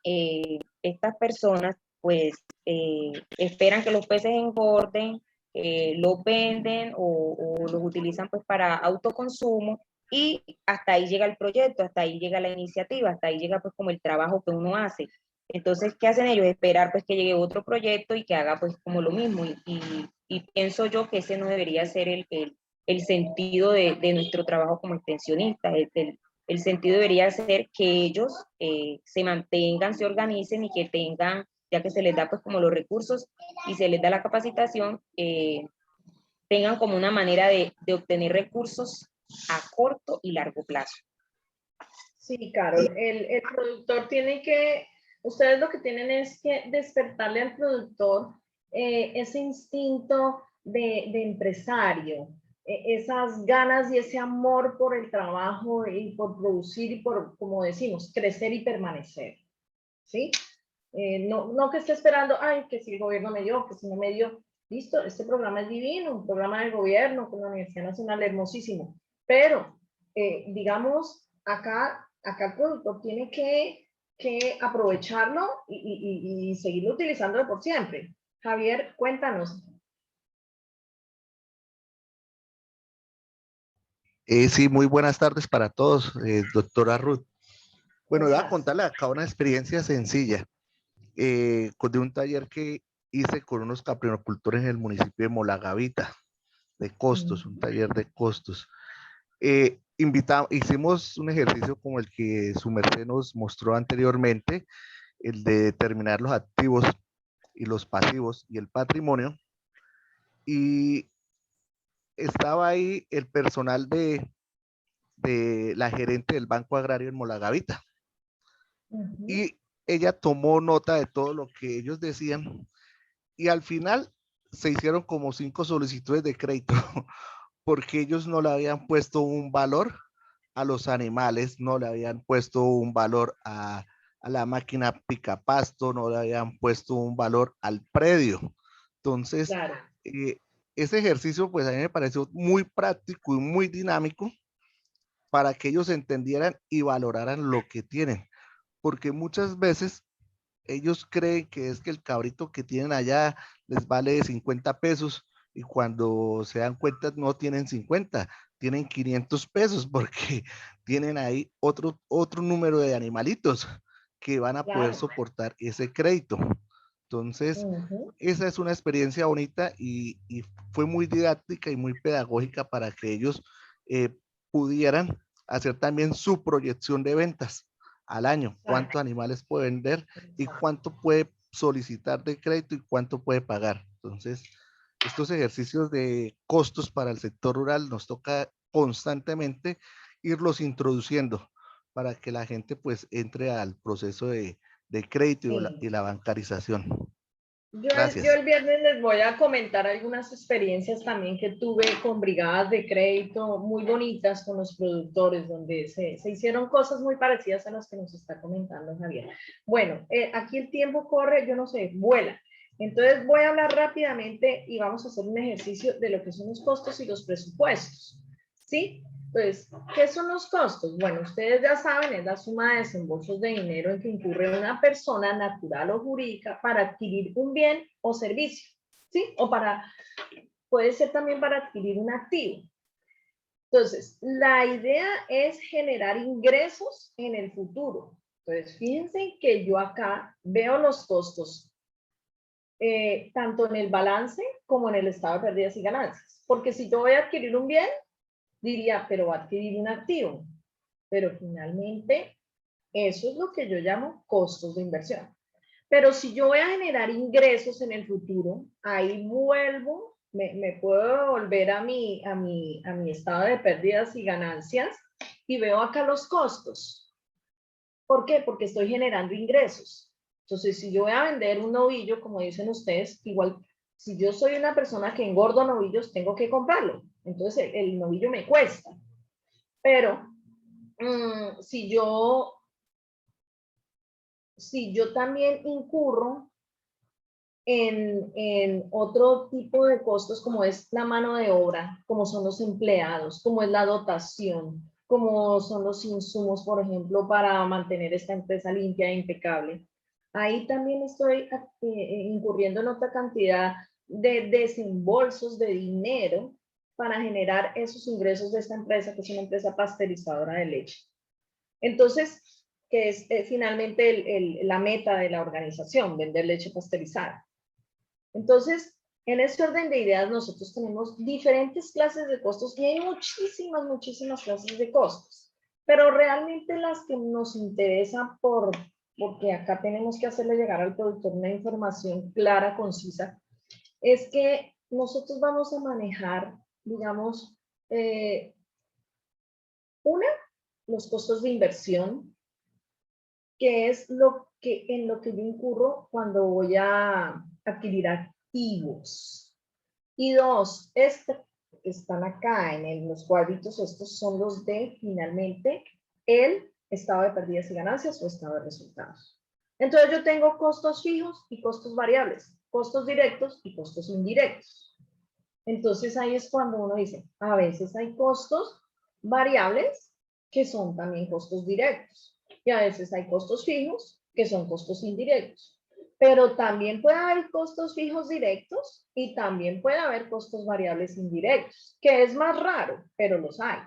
estas personas pues esperan que los peces engorden, los venden o los utilizan pues para autoconsumo, y hasta ahí llega el proyecto, hasta ahí llega la iniciativa, hasta ahí llega pues como el trabajo que uno hace. Entonces, ¿qué hacen ellos? Esperar pues que llegue otro proyecto y que haga pues como lo mismo, y pienso yo que ese no debería ser el sentido de nuestro trabajo como extensionistas, El sentido debería ser que ellos se mantengan, se organicen y que tengan, ya que se les da pues como los recursos y se les da la capacitación, tengan como una manera de obtener recursos a corto y largo plazo. Sí, Carol, el productor tiene que, ustedes lo que tienen es que despertarle al productor ese instinto de empresario, esas ganas y ese amor por el trabajo y por producir y por, como decimos, crecer y permanecer, ¿sí? No que esté esperando, ay, que si el gobierno me dio, que si no me dio. Listo, este programa es divino, un programa del gobierno con la Universidad Nacional, hermosísimo. Pero, digamos, acá el productor tiene que aprovecharlo y seguirlo utilizando por siempre. Javier, cuéntanos. Sí, muy buenas tardes para todos, doctora Ruth. Bueno, voy a contarle acá una experiencia sencilla de un taller que hice con unos caprinocultores en el municipio de Molagavita, de costos, un taller de costos. Hicimos un ejercicio como el que su merced nos mostró anteriormente, el de determinar los activos y los pasivos y el patrimonio. Y estaba ahí el personal de la gerente del Banco Agrario en Molagavita. Y ella tomó nota de todo lo que ellos decían y al final se hicieron como 5 solicitudes de crédito porque ellos no le habían puesto un valor a los animales, no le habían puesto un valor a la máquina picapasto, no le habían puesto un valor al predio. Entonces, claro. Ese ejercicio pues a mí me pareció muy práctico y muy dinámico para que ellos entendieran y valoraran lo que tienen, porque muchas veces ellos creen que es que el cabrito que tienen allá les vale 50 pesos y cuando se dan cuenta no tienen 50, tienen 500 pesos porque tienen ahí otro número de animalitos que van a poder soportar ese crédito. Entonces, esa es una experiencia bonita y fue muy didáctica y muy pedagógica para que ellos pudieran hacer también su proyección de ventas al año, cuántos animales puede vender y cuánto puede solicitar de crédito y cuánto puede pagar. Entonces, estos ejercicios de costos para el sector rural nos toca constantemente irlos introduciendo para que la gente pues entre al proceso de crédito y la bancarización. Yo el viernes les voy a comentar algunas experiencias también que tuve con brigadas de crédito muy bonitas con los productores, donde se hicieron cosas muy parecidas a las que nos está comentando Javier. Bueno, aquí el tiempo corre, yo no sé, vuela. Entonces voy a hablar rápidamente y vamos a hacer un ejercicio de lo que son los costos y los presupuestos. ¿Sí? Pues, ¿qué son los costos? Bueno, ustedes ya saben, es la suma de desembolsos de dinero en que incurre una persona natural o jurídica para adquirir un bien o servicio, ¿sí? O puede ser también para adquirir un activo. Entonces, la idea es generar ingresos en el futuro. Entonces, fíjense que yo acá veo los costos, tanto en el balance como en el estado de pérdidas y ganancias. Porque si yo voy a adquirir un bien, diría, pero va a adquirir un activo. Pero finalmente, eso es lo que yo llamo costos de inversión. Pero si yo voy a generar ingresos en el futuro, ahí vuelvo, me puedo volver a mi estado de pérdidas y ganancias y veo acá los costos. ¿Por qué? Porque estoy generando ingresos. Entonces, si yo voy a vender un novillo, como dicen ustedes, igual, si yo soy una persona que engordo novillos, tengo que comprarlo. Entonces, el novillo me cuesta. Pero, si yo también incurro en otro tipo de costos, como es la mano de obra, como son los empleados, como es la dotación, como son los insumos, por ejemplo, para mantener esta empresa limpia e impecable. Ahí también estoy incurriendo en otra cantidad de desembolsos de dinero para generar esos ingresos de esta empresa, que es una empresa pasteurizadora de leche. Entonces, que es finalmente la meta de la organización, vender leche pasteurizada. Entonces, en ese orden de ideas, nosotros tenemos diferentes clases de costos y hay muchísimas clases de costos. Pero realmente las que nos interesan porque acá tenemos que hacerle llegar al productor una información clara, concisa, es que nosotros vamos a manejar, digamos, los costos de inversión, que es en lo que yo incurro cuando voy a adquirir activos. Y dos, que están acá en los cuadritos, estos son los de, finalmente, el estado de pérdidas y ganancias o estado de resultados. Entonces yo tengo costos fijos y costos variables, costos directos y costos indirectos. Entonces ahí es cuando uno dice, a veces hay costos variables que son también costos directos y a veces hay costos fijos que son costos indirectos. Pero también puede haber costos fijos directos y también puede haber costos variables indirectos, que es más raro, pero los hay.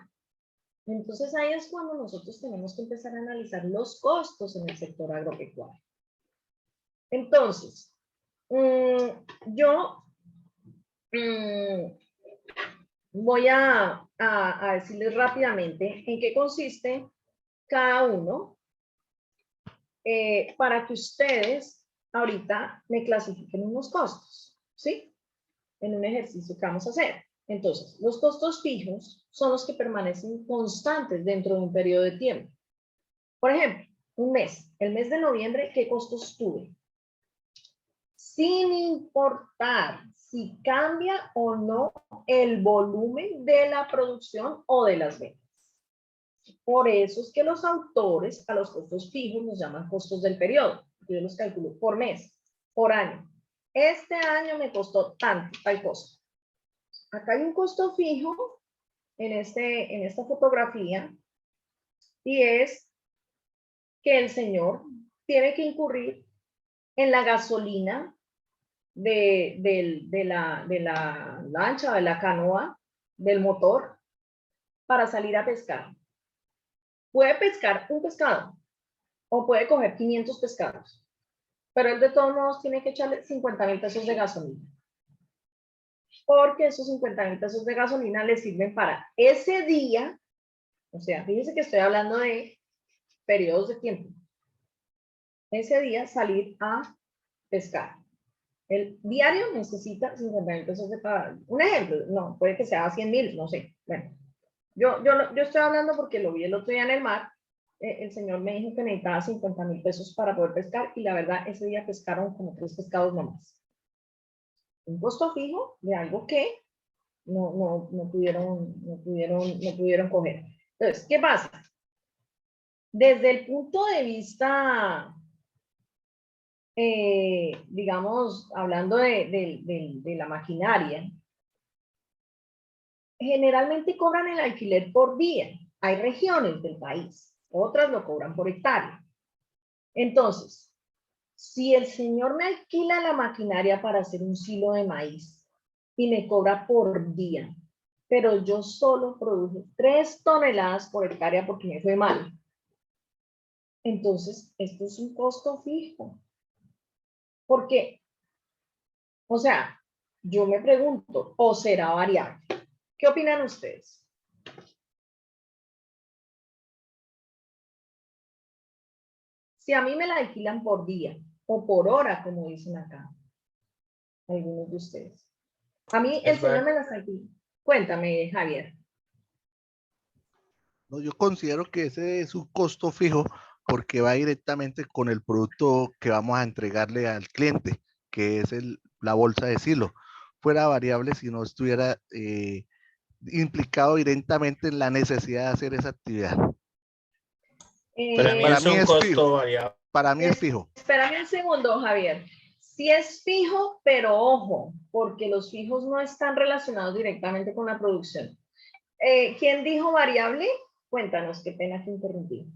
Entonces ahí es cuando nosotros tenemos que empezar a analizar los costos en el sector agropecuario. Entonces, yo voy a decirles rápidamente en qué consiste cada uno para que ustedes ahorita me clasifiquen unos costos, ¿sí? En un ejercicio que vamos a hacer. Entonces, los costos fijos son los que permanecen constantes dentro de un periodo de tiempo. Por ejemplo, un mes, el mes de noviembre, ¿qué costos tuve? Sin importar si cambia o no el volumen de la producción o de las ventas. Por eso es que los autores a los costos fijos nos llaman costos del periodo. Yo los calculo por mes, por año. Este año me costó tanto, tal cosa. Acá hay un costo fijo en esta fotografía y es que el señor tiene que incurrir en la gasolina de la lancha, de la canoa, del motor, para salir a pescar. Puede pescar un pescado o puede coger 500 pescados, pero él de todos modos tiene que echarle 50.000 pesos de gasolina. Porque esos 50.000 pesos de gasolina le sirven para ese día, o sea, fíjense que estoy hablando de periodos de tiempo. Ese día salir a pescar. El diario necesita 50.000 pesos de pago. Un ejemplo, no, puede que sea 100.000, no sé. Bueno, yo estoy hablando porque lo vi el otro día en el mar. El señor me dijo que necesitaba 50.000 pesos para poder pescar y la verdad ese día pescaron como 3 pescados nomás. Un costo fijo de algo que no pudieron coger. Entonces, ¿qué pasa? Desde el punto de vista, digamos, hablando de la maquinaria, generalmente cobran el alquiler por día. Hay regiones del país, otras lo cobran por hectárea. Entonces, si el señor me alquila la maquinaria para hacer un silo de maíz y me cobra por día, pero yo solo produje 3 toneladas por hectárea porque me fue mal, entonces esto es un costo fijo. ¿Por qué? O sea, yo me pregunto, ¿o será variable? ¿Qué opinan ustedes? Si a mí me la alquilan por día o por hora, como dicen acá, algunos de ustedes. A mí el señor me las alquila. Cuéntame, Javier. No, yo considero que ese es un costo fijo porque va directamente con el producto que vamos a entregarle al cliente, que es la bolsa de silo. Fuera variable si no estuviera implicado directamente en la necesidad de hacer esa actividad. Para mí es fijo. Para mí es fijo. Espérame un segundo, Javier. Sí es fijo, pero ojo, porque los fijos no están relacionados directamente con la producción. ¿Quién dijo variable? Cuéntanos, qué pena que interrumpí.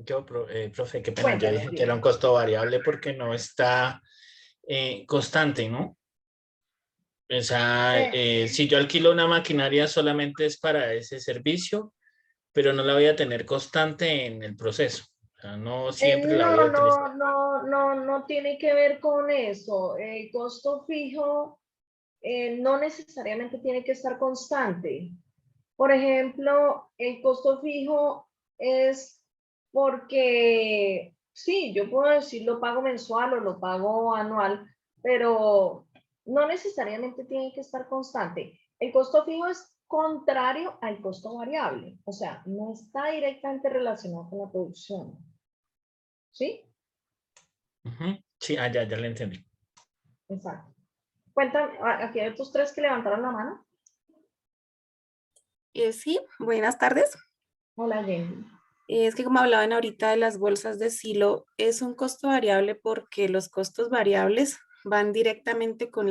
Yo, profe, qué pena, yo dije que era un costo variable porque no está constante, ¿no? O sea, si yo alquilo una maquinaria solamente es para ese servicio, pero no la voy a tener constante en el proceso. O sea, no siempre la voy a utilizar. No tiene que ver con eso. El costo fijo no necesariamente tiene que estar constante. Por ejemplo, el costo fijo es porque, sí, yo puedo decir lo pago mensual o lo pago anual, pero no necesariamente tiene que estar constante. El costo fijo es contrario al costo variable, o sea, no está directamente relacionado con la producción. ¿Sí? Sí, ya lo entendí. Exacto. Cuéntame, aquí hay otros 3 que levantaron la mano. Sí, buenas tardes. Hola, Jenny. Es que como hablaban ahorita de las bolsas de silo, es un costo variable porque los costos variables van directamente con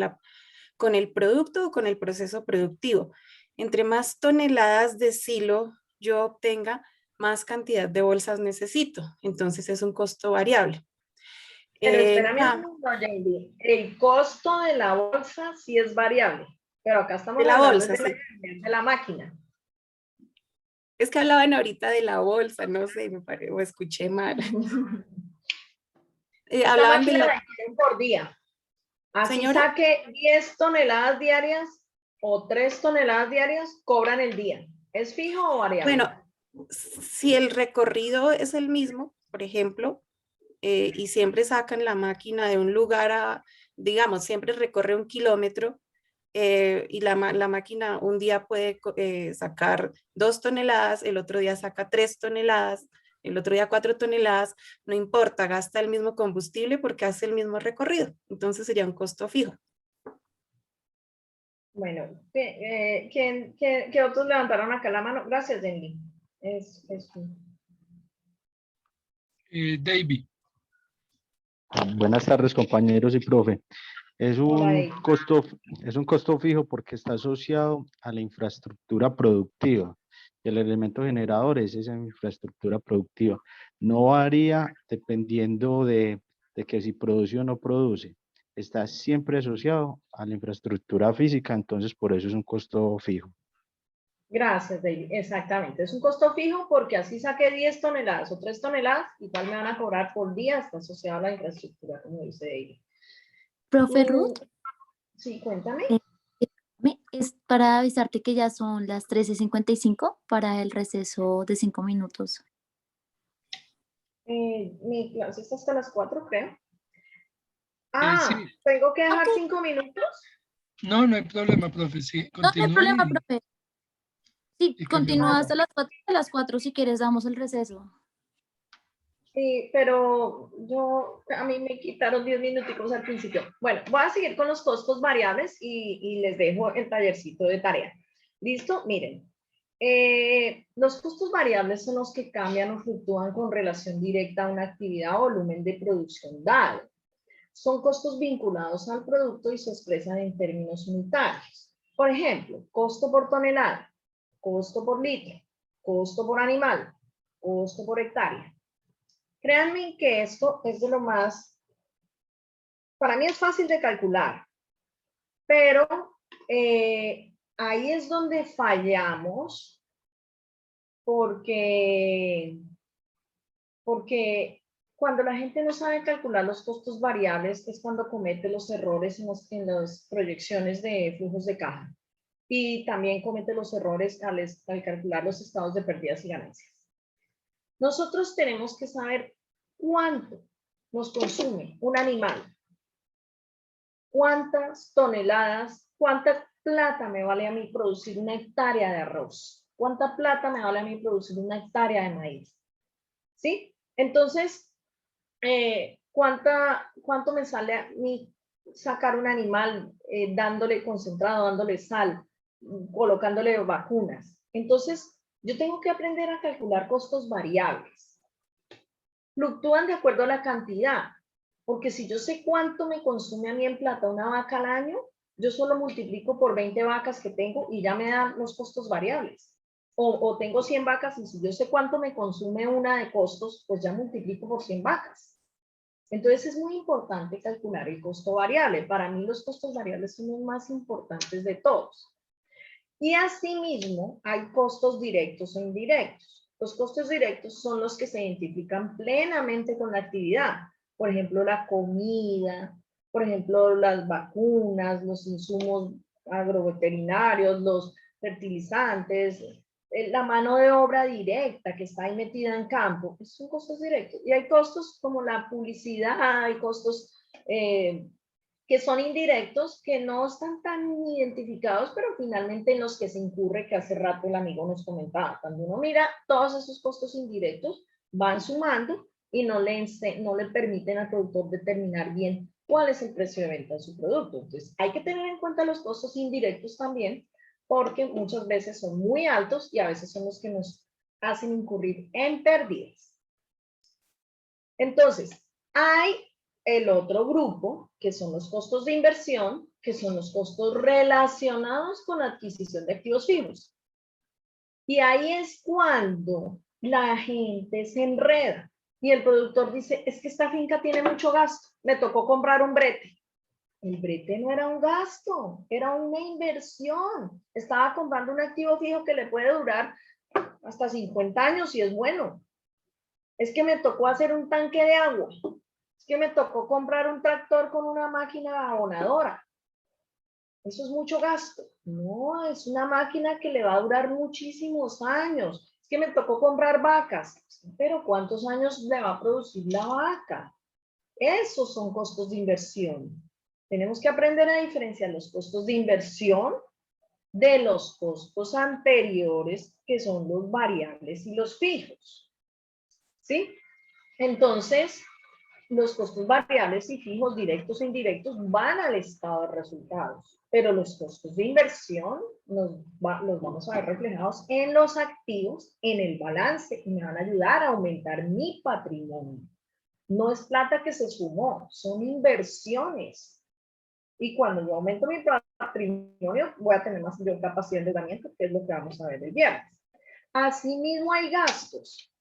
el producto o con el proceso productivo. Entre más toneladas de silo yo obtenga, más cantidad de bolsas necesito. Entonces es un costo variable. Pero espérame un segundo, Jenny. El costo de la bolsa sí es variable, pero acá estamos hablando de la máquina. Es que hablaban ahorita de la bolsa, no sé, o escuché mal. Hablaban de la por día. Así Señora, saque 10 toneladas diarias o 3 toneladas diarias, cobran el día. ¿Es fijo o variable? bueno, si el recorrido es el mismo, por ejemplo, y siempre sacan la máquina de un lugar a, digamos, siempre recorre 1 kilómetro, y la máquina un día puede sacar 2 toneladas, el otro día saca 3 toneladas, el otro día 4 toneladas, no importa, gasta el mismo combustible porque hace el mismo recorrido. Entonces sería un costo fijo. Bueno, ¿qué otros levantaron acá la mano? Gracias, Jenny. David. Buenas tardes, compañeros y profe. Es Hola, un costo fijo porque está asociado a la infraestructura productiva. Y el elemento generador es esa infraestructura productiva. No varía dependiendo de que si produce o no produce. Está siempre asociado a la infraestructura física, entonces por eso es un costo fijo. Gracias, David. Exactamente. Es un costo fijo porque así saque 10 toneladas o 3 toneladas, igual me van a cobrar por día, está asociado a la infraestructura, como dice David. Profe Ruth. Sí, cuéntame. Es para avisarte que ya son las 13:55 para el receso de 5 minutos. Mi clase está hasta las 4, creo. Sí. ¿Tengo que dejar 5 minutos? No, no hay problema, profe. Sí, No, no hay problema, continúen profe. Sí, y continúa cambiamos. hasta las 4 si quieres, damos el receso. Sí, pero a mí me quitaron 10 minuticos al principio. Bueno, voy a seguir con los costos variables y les dejo el tallercito de tarea. ¿Listo? Miren, los costos variables son los que cambian o fluctúan con relación directa a una actividad o volumen de producción dado. Son costos vinculados al producto y se expresan en términos unitarios. Por ejemplo, costo por tonelada, costo por litro, costo por animal, costo por hectárea. Créanme que esto es de lo más, para mí es fácil de calcular, pero ahí es donde fallamos porque cuando la gente no sabe calcular los costos variables es cuando comete los errores en las proyecciones de flujos de caja y también comete los errores al calcular los estados de pérdidas y ganancias. Nosotros tenemos que saber cuánto nos consume un animal, cuántas toneladas, cuánta plata me vale a mí producir una hectárea de arroz, cuánta plata me vale a mí producir una hectárea de maíz. ¿Sí? Entonces, ¿cuánto me sale a mí sacar un animal dándole concentrado, dándole sal, colocándole vacunas? Entonces, yo tengo que aprender a calcular costos variables. Fluctúan de acuerdo a la cantidad, porque si yo sé cuánto me consume a mí en plata una vaca al año, yo solo multiplico por 20 vacas que tengo y ya me dan los costos variables. O tengo 100 vacas y si yo sé cuánto me consume una de costos, pues ya multiplico por 100 vacas. Entonces es muy importante calcular el costo variable. Para mí los costos variables son los más importantes de todos. Y asimismo hay costos directos e indirectos. Los costos directos son los que se identifican plenamente con la actividad. Por ejemplo, la comida, por ejemplo, las vacunas, los insumos agroveterinarios, fertilizantes, la mano de obra directa que está ahí metida en campo, esos son costos directos. Y hay costos como la publicidad, hay costos que son indirectos, que no están tan identificados, pero finalmente en los que se incurre, que hace rato el amigo nos comentaba. Cuando uno mira, todos esos costos indirectos van sumando y no le permiten al productor determinar bien cuál es el precio de venta de su producto. Entonces, hay que tener en cuenta los costos indirectos también, porque muchas veces son muy altos y a veces son los que nos hacen incurrir en pérdidas. Entonces, hay el otro grupo, que son los costos de inversión, que son los costos relacionados con la adquisición de activos fijos. Y ahí es cuando la gente se enreda y el productor dice, es que esta finca tiene mucho gasto, me tocó comprar un brete. El brete no era un gasto, era una inversión. Estaba comprando un activo fijo que le puede durar hasta 50 años y es bueno. Es que me tocó hacer un tanque de agua. Es que me tocó comprar un tractor con una máquina abonadora. Eso es mucho gasto. No, es una máquina que le va a durar muchísimos años. Es que me tocó comprar vacas. Pero ¿cuántos años le va a producir la vaca? Esos son costos de inversión. Tenemos que aprender a diferenciar los costos de inversión de los costos anteriores, que son los variables y los fijos. ¿Sí? Entonces, los costos variables y fijos, directos e indirectos, van al estado de resultados, pero los costos de inversión los vamos a ver reflejados en los activos, en el balance, y me van a ayudar a aumentar mi patrimonio. No es plata que se sumó, son inversiones. Y cuando yo aumento mi patrimonio, voy a tener más capacidad de endeudamiento, que es lo que vamos a ver el viernes. Asimismo, hay gastos.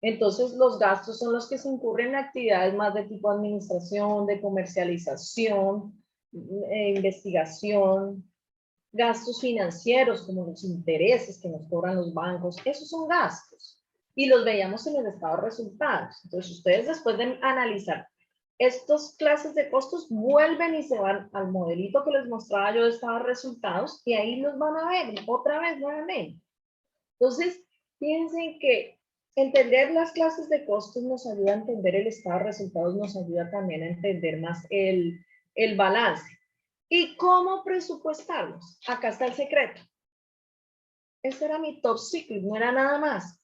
Entonces, los gastos son los que se incurren en actividades más de tipo administración, de comercialización, investigación, gastos financieros como los intereses que nos cobran los bancos. Esos son gastos. Y los veíamos en el estado de resultados. Entonces, ustedes después de analizar estas clases de costos, vuelven y se van al modelito que les mostraba yo de estado de resultados y ahí los van a ver otra vez nuevamente. Entonces, piensen que entender las clases de costos nos ayuda a entender el estado de resultados, nos ayuda también a entender más el balance. ¿Y cómo presupuestarlos? Acá está el secreto. Ese era mi top secret, no era nada más.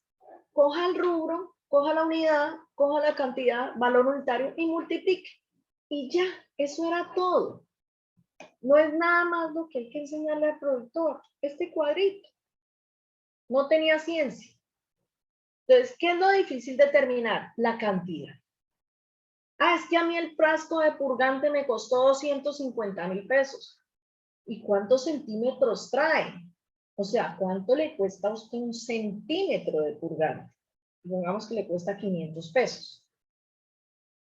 Coja el rubro, coja la unidad, coja la cantidad, valor unitario y multiplique. Y ya, eso era todo. No es nada más lo que hay que enseñarle al productor. Este cuadrito no tenía ciencia. Entonces, ¿qué es lo difícil de determinar? La cantidad. Ah, es que a mí el frasco de purgante me costó 250,000 pesos. ¿Y cuántos centímetros trae? O sea, ¿cuánto le cuesta a usted un centímetro de purgante? Digamos que le cuesta 500 pesos.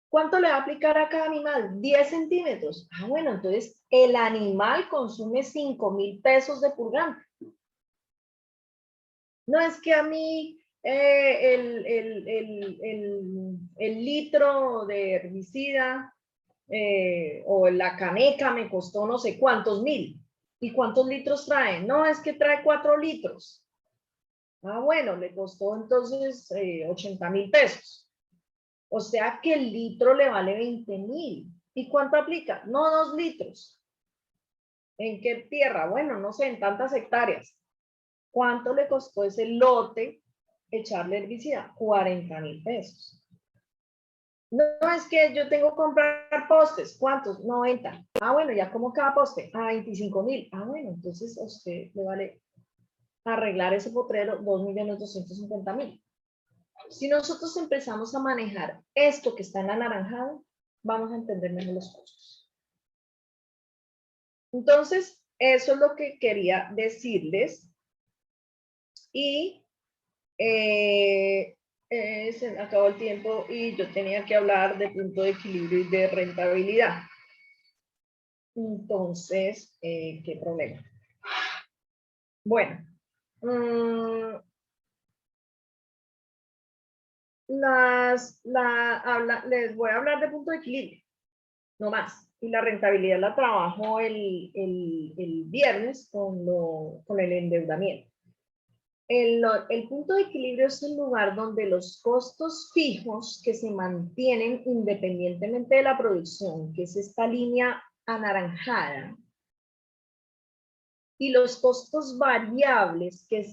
¿Cuánto le va a aplicar a cada animal? 10 centímetros. Ah, bueno, entonces el animal consume 5,000 pesos de purgante. No es que a mí el litro de herbicida o la caneca me costó no sé cuántos mil. ¿Y cuántos litros trae? No, es que trae 4 litros. Ah, bueno, le costó entonces 80,000 pesos. O sea que el litro le vale 20,000. ¿Y cuánto aplica? No, 2 litros. ¿En qué tierra? Bueno, no sé, en tantas hectáreas. ¿Cuánto le costó ese lote echarle herbicida? 40,000 pesos. No, es que yo tengo que comprar postes. ¿Cuántos? 90. Ah, bueno, ya como cada poste. Ah, 25,000. Ah, bueno, entonces a usted le vale arreglar ese potrero 2,250,000. Si nosotros empezamos a manejar esto que está en anaranjado, vamos a entender mejor los costos. Entonces, eso es lo que quería decirles. Y se me acabó el tiempo y yo tenía que hablar de punto de equilibrio y de rentabilidad. Entonces, ¿qué problema? Bueno. Les voy a hablar de punto de equilibrio, no más. y la rentabilidad la trabajo el viernes con el endeudamiento. El punto de equilibrio es el lugar donde los costos fijos que se mantienen independientemente de la producción, que es esta línea anaranjada, y los costos variables que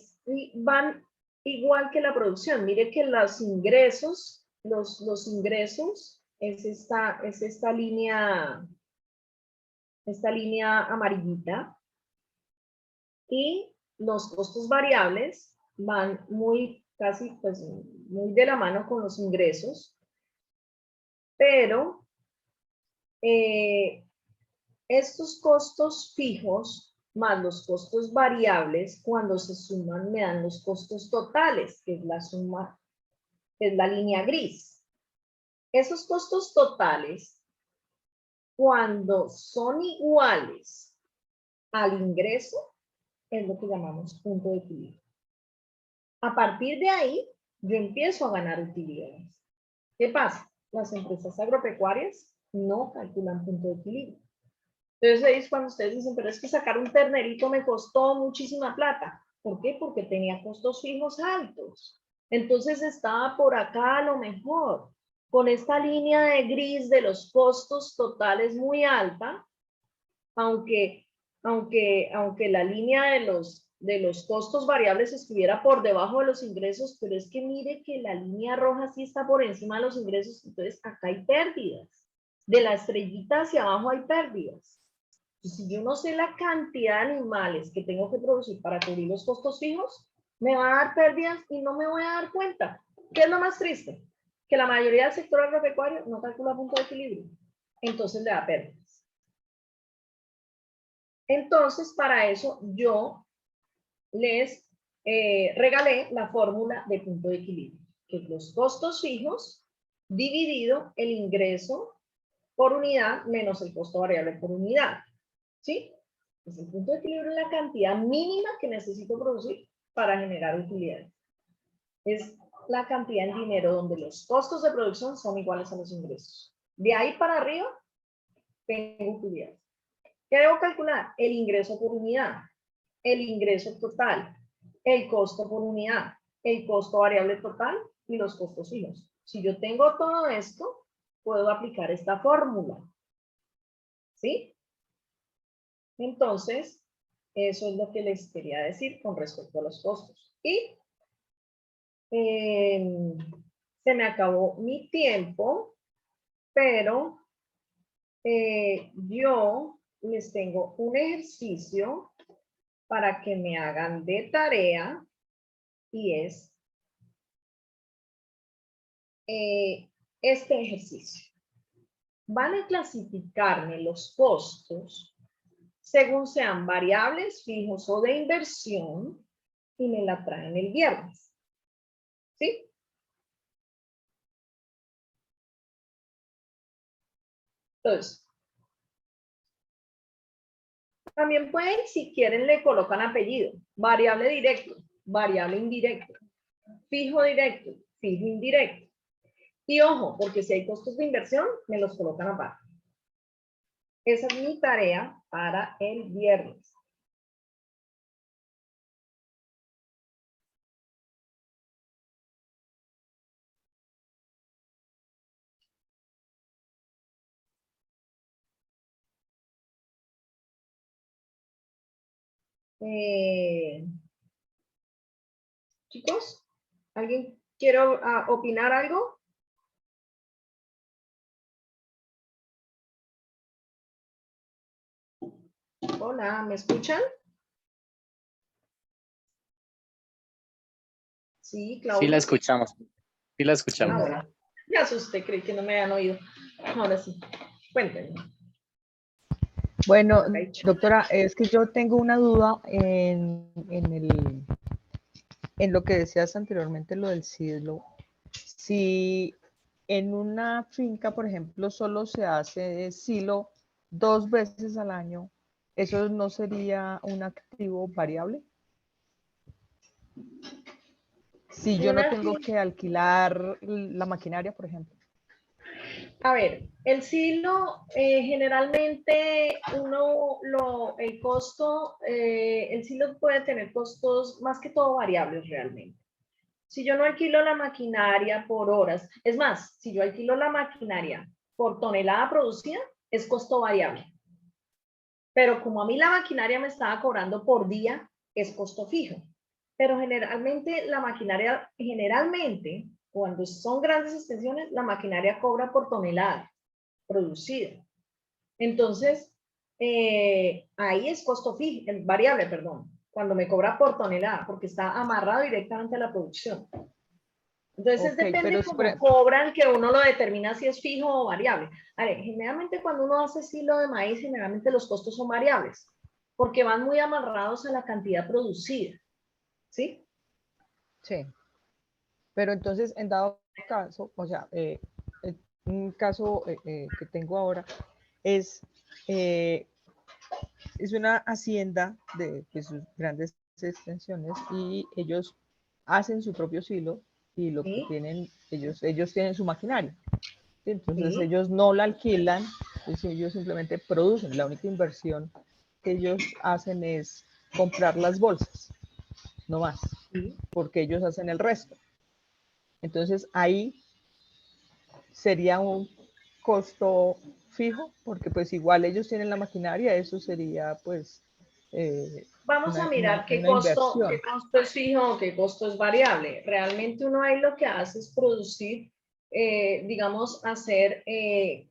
van igual que la producción. Mire que los ingresos, los ingresos es esta línea amarillita, y los costos variables van casi muy de la mano con los ingresos, pero estos costos fijos más los costos variables, cuando se suman, me dan los costos totales, que es la suma, es la línea gris. Esos costos totales, cuando son iguales al ingreso, es lo que llamamos punto de equilibrio. A partir de ahí, yo empiezo a ganar utilidades. ¿Qué pasa? Las empresas agropecuarias no calculan punto de equilibrio. Entonces ahí es cuando ustedes dicen, pero es que sacar un ternerito me costó muchísima plata. ¿Por qué? Porque tenía costos fijos altos. Entonces estaba por acá a lo mejor, con esta línea de gris de los costos totales muy alta, aunque la línea de los costos variables estuviera por debajo de los ingresos, pero es que mire que la línea roja sí está por encima de los ingresos, entonces acá hay pérdidas. De la estrellita hacia abajo hay pérdidas. Y si yo no sé la cantidad de animales que tengo que producir para cubrir los costos fijos, me va a dar pérdidas y no me voy a dar cuenta. ¿Qué es lo más triste? Que la mayoría del sector agropecuario no calcula punto de equilibrio. Entonces le da pérdidas. Entonces, para eso yo les regalé la fórmula de punto de equilibrio, que es los costos fijos dividido el ingreso por unidad menos el costo variable por unidad. ¿Sí? Pues el punto de equilibrio es la cantidad mínima que necesito producir para generar utilidades. Es la cantidad en dinero donde los costos de producción son iguales a los ingresos. De ahí para arriba, tengo utilidades. ¿Qué debo calcular? El ingreso por unidad, el ingreso total, el costo por unidad, el costo variable total y los costos fijos. Si yo tengo todo esto, puedo aplicar esta fórmula. ¿Sí? Entonces, eso es lo que les quería decir con respecto a los costos. Y se me acabó mi tiempo, pero yo les tengo un ejercicio para que me hagan de tarea, y es este ejercicio. Van a clasificarme los costos según sean variables, fijos o de inversión, y me la traen el viernes. ¿Sí? Entonces, también pueden, si quieren, le colocan apellido. Variable directo, variable indirecto, fijo directo, fijo indirecto. Y ojo, porque si hay costos de inversión, me los colocan aparte. Esa es mi tarea para el viernes. Chicos, ¿alguien quiere opinar algo? Hola, ¿me escuchan? Sí, Claudia. Sí, la escuchamos. Sí, la escuchamos. Ah, bueno. Me asusté, creí que no me habían oído. Ahora sí, cuéntenme. Bueno, doctora, es que yo tengo una duda en lo que decías anteriormente, lo del silo. Si en una finca, por ejemplo, solo se hace silo 2 veces al año, ¿eso no sería un activo variable? Si yo no tengo que alquilar la maquinaria, por ejemplo. A ver, el silo generalmente el costo, el silo puede tener costos más que todo variables realmente. Si yo no alquilo la maquinaria por horas, es más, si yo alquilo la maquinaria por tonelada producida, es costo variable. Pero como a mí la maquinaria me estaba cobrando por día, es costo fijo. Pero generalmente la maquinaria, cuando son grandes extensiones, la maquinaria cobra por tonelada producida. Entonces, ahí es costo fijo, variable, perdón, cuando me cobra por tonelada, porque está amarrado directamente a la producción. Entonces, depende de cómo cobran, que uno lo determina si es fijo o variable. A ver, generalmente cuando uno hace silo de maíz, generalmente los costos son variables, porque van muy amarrados a la cantidad producida. ¿Sí? Sí. Pero entonces, en dado caso, o sea, un caso que tengo ahora es una hacienda de sus grandes extensiones y ellos hacen su propio silo y lo que tienen, ellos tienen su maquinaria. Entonces ellos no la alquilan, ellos simplemente producen. La única inversión que ellos hacen es comprar las bolsas, no más, porque ellos hacen el resto. Entonces ahí sería un costo fijo, porque pues igual ellos tienen la maquinaria, eso sería pues vamos a mirar qué costo es fijo o qué costo es variable. Realmente uno ahí lo que hace es producir, digamos, hacer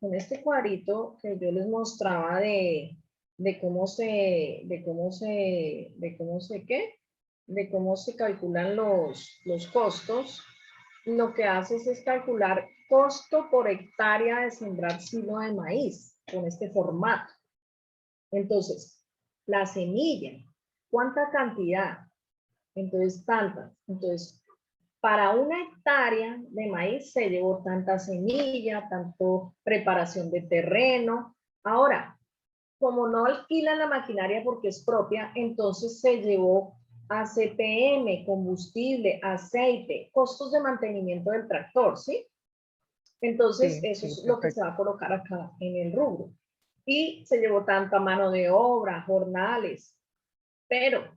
con este cuadrito que yo les mostraba de cómo se calculan los costos. Lo que haces es calcular costo por hectárea de sembrar silo de maíz con este formato. Entonces, la semilla, ¿cuánta cantidad? Entonces, tantas. Entonces, para una hectárea de maíz se llevó tanta semilla, tanto preparación de terreno. Ahora, como no alquilan la maquinaria porque es propia, entonces se llevó ACPM, combustible, aceite, costos de mantenimiento del tractor, ¿sí? Entonces, eso es lo que se va a colocar acá en el rubro. Y se llevó tanta mano de obra, jornales, pero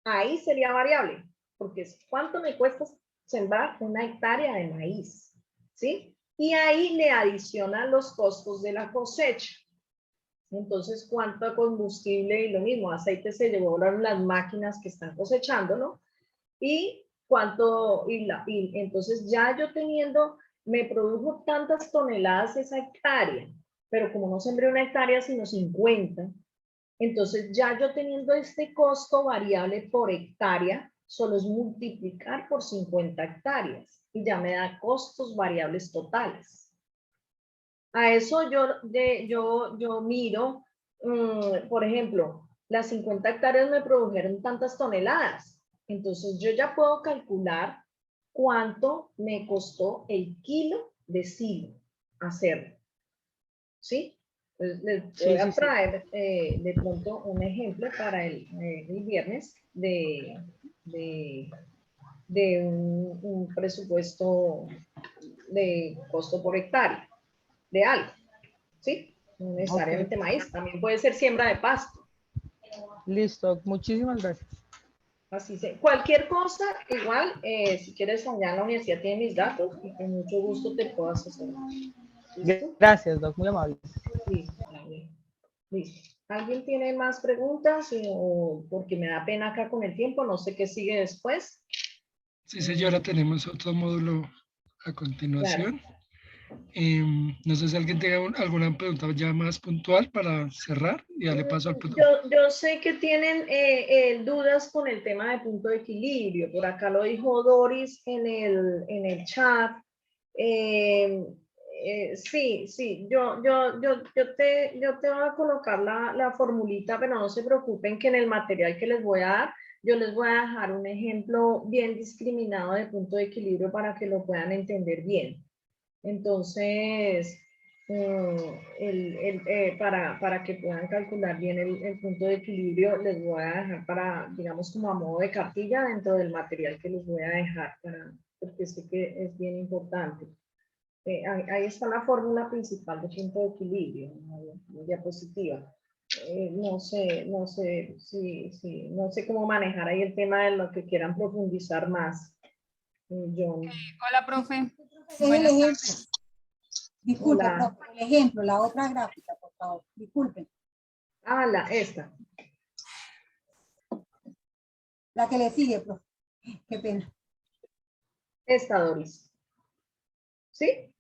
ahí sería variable, porque es cuánto me cuesta sembrar una hectárea de maíz, ¿sí? Y ahí le adicionan los costos de la cosecha. Entonces, ¿cuánto combustible? Y lo mismo, aceite se llevó las máquinas que están cosechando, ¿no? Y cuánto, y entonces ya yo teniendo, me produjo tantas toneladas esa hectárea, pero como no sembré una hectárea, sino 50, entonces ya yo teniendo este costo variable por hectárea, solo es multiplicar por 50 hectáreas y ya me da costos variables totales. A eso yo miro, por ejemplo, las 50 hectáreas me produjeron tantas toneladas. Entonces yo ya puedo calcular cuánto me costó el kilo de silo hacerlo. ¿Sí? Entonces, les voy a traer de pronto un ejemplo para el viernes de un presupuesto de costo por hectárea de algo, ¿sí? No necesariamente maíz, también puede ser siembra de pasto. Listo, muchísimas gracias. Así se, cualquier cosa, igual, si quieres allá en la universidad tienen mis datos y con mucho gusto te puedo asesorar. ¿Listo? Gracias, Doc, muy amable. Listo, listo. ¿Alguien tiene más preguntas? O porque me da pena acá con el tiempo, no sé qué sigue después. Sí, señora, tenemos otro módulo a continuación. Claro. No sé si alguien tenga alguna pregunta ya más puntual para cerrar y darle paso al punto. Yo sé que tienen dudas con el tema de punto de equilibrio. Por acá lo dijo Doris en el chat. Sí, yo te voy a colocar la formulita, pero no se preocupen que en el material que les voy a dar, yo les voy a dejar un ejemplo bien discriminado de punto de equilibrio para que lo puedan entender bien. Entonces, para que puedan calcular bien el punto de equilibrio, les voy a dejar para, digamos, como a modo de cartilla dentro del material que les voy a dejar, porque sé que es bien importante. Ahí está la fórmula principal de punto de equilibrio, en la diapositiva. No sé cómo manejar ahí el tema de lo que quieran profundizar más. John. Hola, profe. El ejemplo. Disculpe, Hola. profe, el ejemplo, la otra gráfica, por favor. Disculpen. Ah, esta. La que le sigue, profe. Qué pena. Esta, Doris. ¿Sí?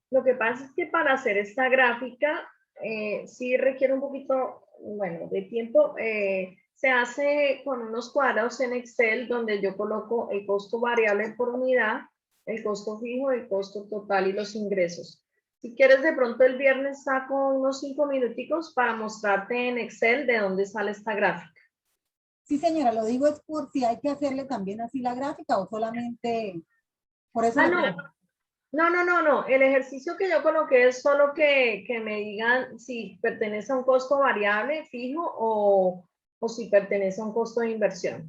Lo que pasa es que para hacer esta gráfica sí requiere un poquito, bueno, de tiempo. Se hace con unos cuadros en Excel donde yo coloco el costo variable por unidad, el costo fijo, el costo total y los ingresos. Si quieres, de pronto el viernes saco unos 5 minuticos para mostrarte en Excel de dónde sale esta gráfica. Sí, señora, lo digo es por si hay que hacerle también así la gráfica o solamente por eso. No. El ejercicio que yo coloqué es solo que me digan si pertenece a un costo variable fijo o si pertenece a un costo de inversión.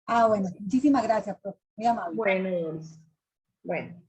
Ah, bueno, muchísimas gracias, profe. Muy amable. Bueno, Doris. Bueno.